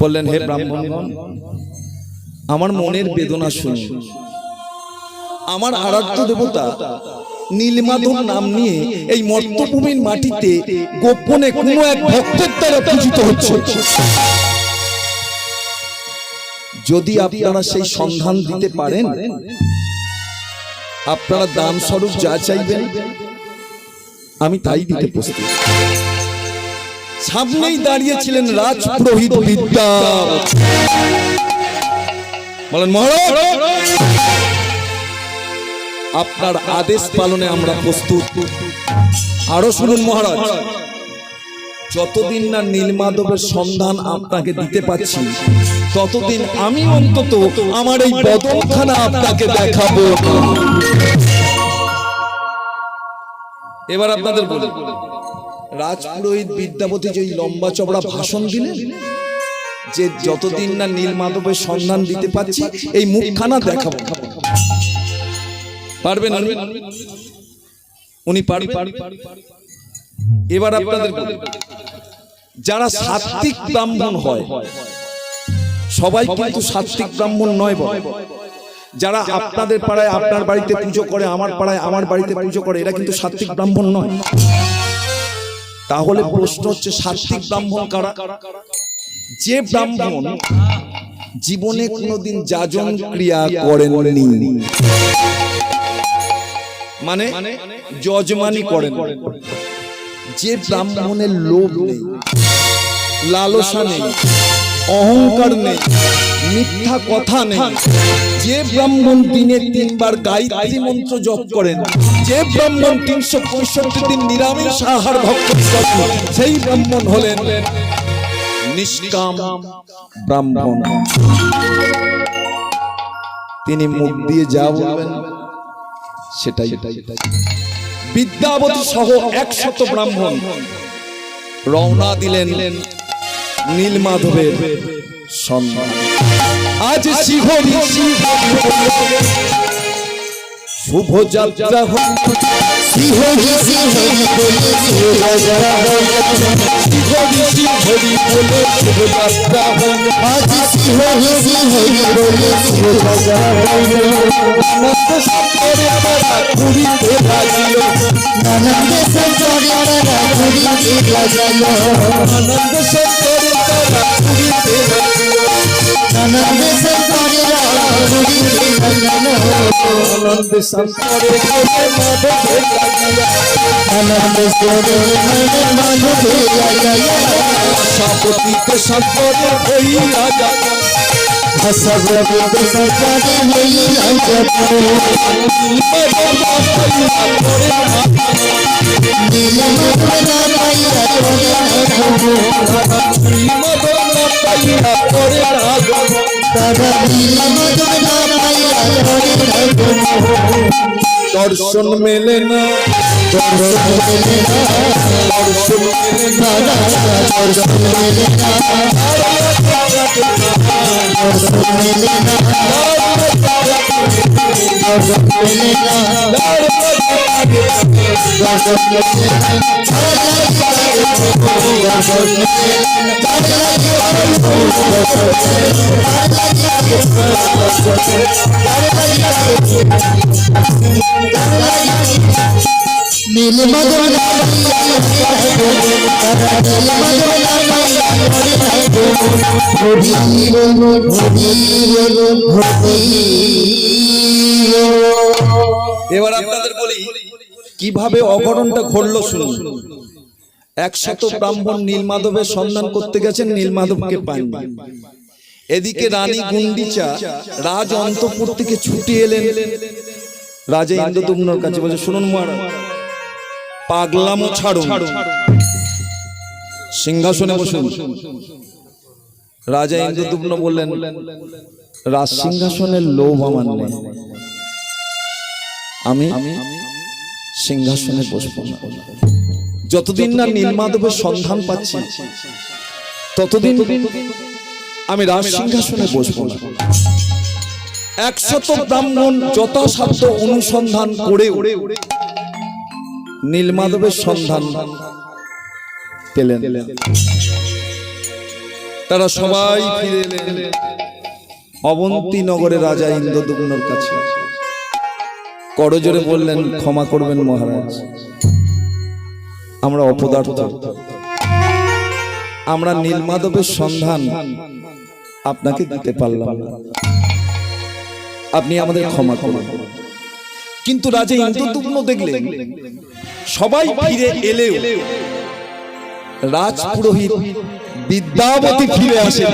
বললেন, হে ব্রাহ্মণগণ, আমার মনের বেদনা শুনুন। আমার আরাধ্য দেবতা নীলমাধব নাম নিয়ে এই মর্তভূমির মাটিতে গোপনে কোনো এক ভক্তের দ্বারা পূজিত হচ্ছে। যদি আপনারা সেই সন্ধান দিতে পারেন, আপনারা দান স্বরূপ যা চাইবেন আমি তাই দিতে প্রস্তুত। সামনেই দাঁড়িয়েছিলেন রাজপুরোহিত বিদ্যাবতী। বলেন, মহারাজ, আপনার আদেশ পালনে আমরা প্রস্তুত। আরো শুনুন মহারাজ, যতদিন না নীলমাধবের সন্ধান আপনাকে দিতে পারছি, ততদিন আমি অন্তত আমার এই বদনখানা আপনাকে দেখাবো। এবার আপনাদের বলি, রাজপুরোহিত বিদ্যাপতি যে লম্বা চওড়া ভাষণ দিলেন যে যতদিন না নীলমাধবের সন্ধান দিতে পারছি এই মুখখানা দেখাবো, পারবেন? উনি পারবেন। এবার আপনাদের বলি, যারা সাত্ত্বিক ব্রাহ্মণ হয়, সবাই কিন্তু সাত্ত্বিক ব্রাহ্মণ নয়। যারা আপনাদের পাড়ায় আপনার বাড়িতে পুজো করে, আমার পাড়ায় আমার বাড়িতে পুজো করে, এরা কিন্তু সাত্ত্বিক ব্রাহ্মণ নয়। তাহলে প্রশ্ন হচ্ছে, সাত্ত্বিক ব্রাহ্মণ কারা? যে ব্রাহ্মণ জীবনে কোনোদিন যাজন ক্রিয়া করেননি, মানে যজমানি করেন, যে ব্রাহ্মণের লোভ নেই, লালসা নেই, অহংকার নেই, মিথ্যা কথা নেই, যে ব্রাহ্মণ দিনে 3 বার গায়ত্রী মন্ত্র জপ করেন, যে ব্রাহ্মণ 365 দিন নিরামিষ আহার ভক্ষণ করেন, সেই ব্রাহ্মণ হলেন নিষ্কাম ব্রাহ্মণ। তিনি মুখ দিয়ে যা বলবেন সেটাই। বিদ্যাবতী সহ 100 ব্রাহ্মণ রওনা দিলেন নীলমাধবের সন্ধান। আজ শিহরি শুভ যাত্রা হোক, শিহরি শিহরি বলে শুভ যাত্রা হোক, শিহরি শিহরি বলে শুভ যাত্রা হোক, আজ শিহরি শিহরি বলে শুভ যাত্রা হোক। আনন্দ সন্তরে তারা ঘুরিতে লাগিল, আনন্দ সন্তরে তারা ঘুরিতে লাগিল, আনন্দ সন্তরে তারা ঘুরিতে লাগিল, আনন্দ সন্তরে তারা ঘুরিতে লাগিল, আনন্দ সন্তরে মাধবে লাগিল, আনন্দ সন্তরে মাধবে লাগিল, সাপতিতে সন্তরে হইয়া যাক, সর্ববিদ সন্তরে হইয়া যাক, দর্শন মেলে না, দর্শন মেলে না, দর্শন মেলে না দর্শন মেলে না দর্শন মেলে নীল মদনা এবার আপনাদের বলি কিভাবে অঘটনটা ঘটলো শুনুন। 100 ব্রাহ্মণ নীলমাধবের সন্ধান করতে গেছেন, নীলমাধবকে পাননি। এদিকে রানী গুন্ডিচা রাজ অন্তঃপুর থেকে ছুটে এলেন রাজা ইন্দ্রদুম্নর কাছে, বলছে শুনুন মহারাজ, পাগলামো ছাড়ুন, সিংহাসনে বসুন। রাজা ইন্দ্রদুম্ন বললেন, রাজ সিংহাসনের লোভ আমার নেই, আমি সিংহাসনে বসবো না। যতদিন না নীলমাধবের সন্ধান পাচ্ছি ততদিন আমি রাজ সিংহাসনে বসবো না। 100 ব্রাহ্মণ যথাসাধ্য অনুসন্ধান করে নীলমাধবের সন্ধান পেলেন। তারা সবাই ফিরে এলেন অবন্তী নগরে রাজা ইন্দ্রদুম্নর কাছে। করজোরে বললেন, ক্ষমা করবেন মহারাজ, আমরা অপদার্থ, আমরা নীলমাধবের সন্ধান আপনাকে দিতে পারলাম না, আপনি আমাদের ক্ষমা করুন। কিন্তু রাজা ইন্দ্রদুম্ন দেখলেন সবাই ফিরে এলেও রাজপুরোহিত বিদ্যাবতী ফিরে আসেন।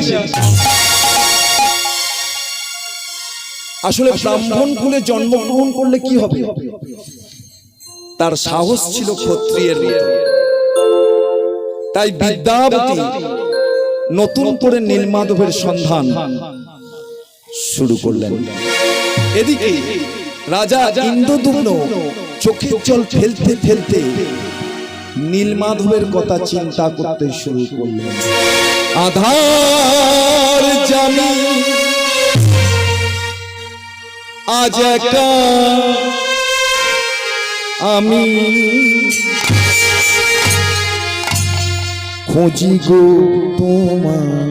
আসলে ব্রাহ্মণ কুলে জন্মগ্রহণ করলে কি হবে? তার সাহস ছিল ক্ষত্রিয়ের মতো। তাই বিদ্যাবতী নতুন করে নীলমাধবের সন্ধান শুরু করলেন। এদিকে রাজা ইন্দ্রদুম্ন চোখের জল ফেলতে ফেলতে নীলমাধবের কথা চিন্তা করতে শুরু করলেন। আধার জানি আজ একা আমি খুঁজি গো তোমার,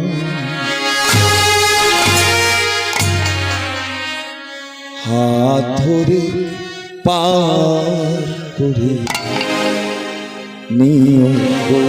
হাত ধরে পার করে নিও গো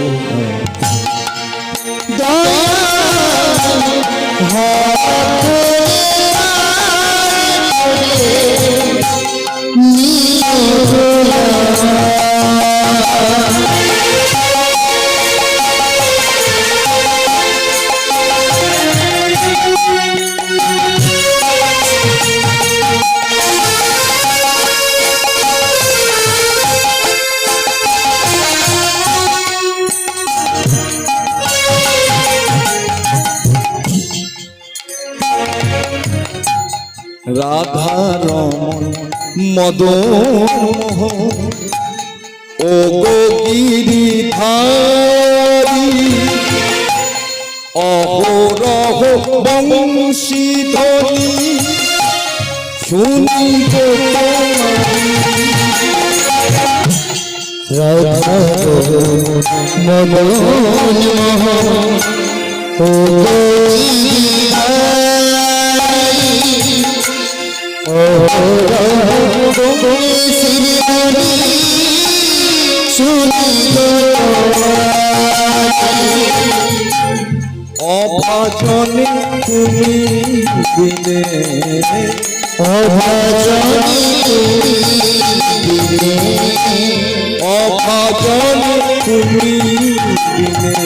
রাধা রমন মদন ও গো গিরিধারী, অহরহ বংশীধ্বনি শুনি গো রাধা মদন ও অভাজনে তুমি দিনে, অভাজনে অভাজনে তুমি দিনে,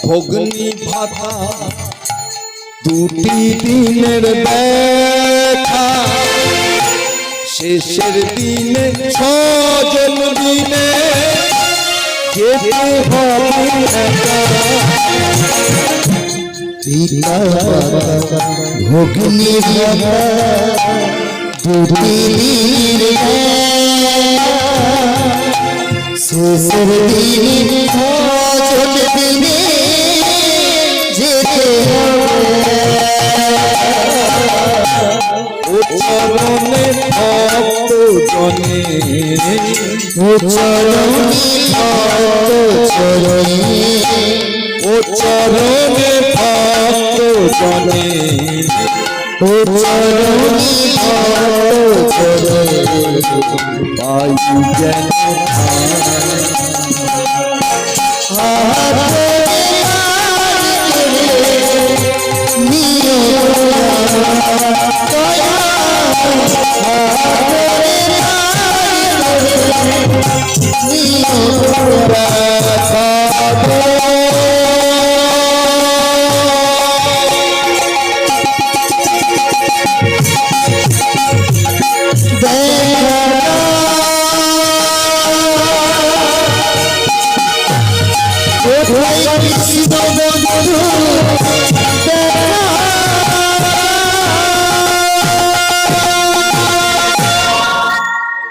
ভগ্নি ভাতা দুটি দিনের দেখা শেষের দিনে ছজন দিনে যেতে হবে একা। পিতা মাতা ভগ্নি ভাতা দুটি দিনের শেষের দিন ছজন দিনে যেতে ও চরণে ভক্ত জনে ও চরণে ভক্ত চরণে ও চরণে ভক্ত জনে ও চরণে ভক্ত চরণে পাই যেন নিয়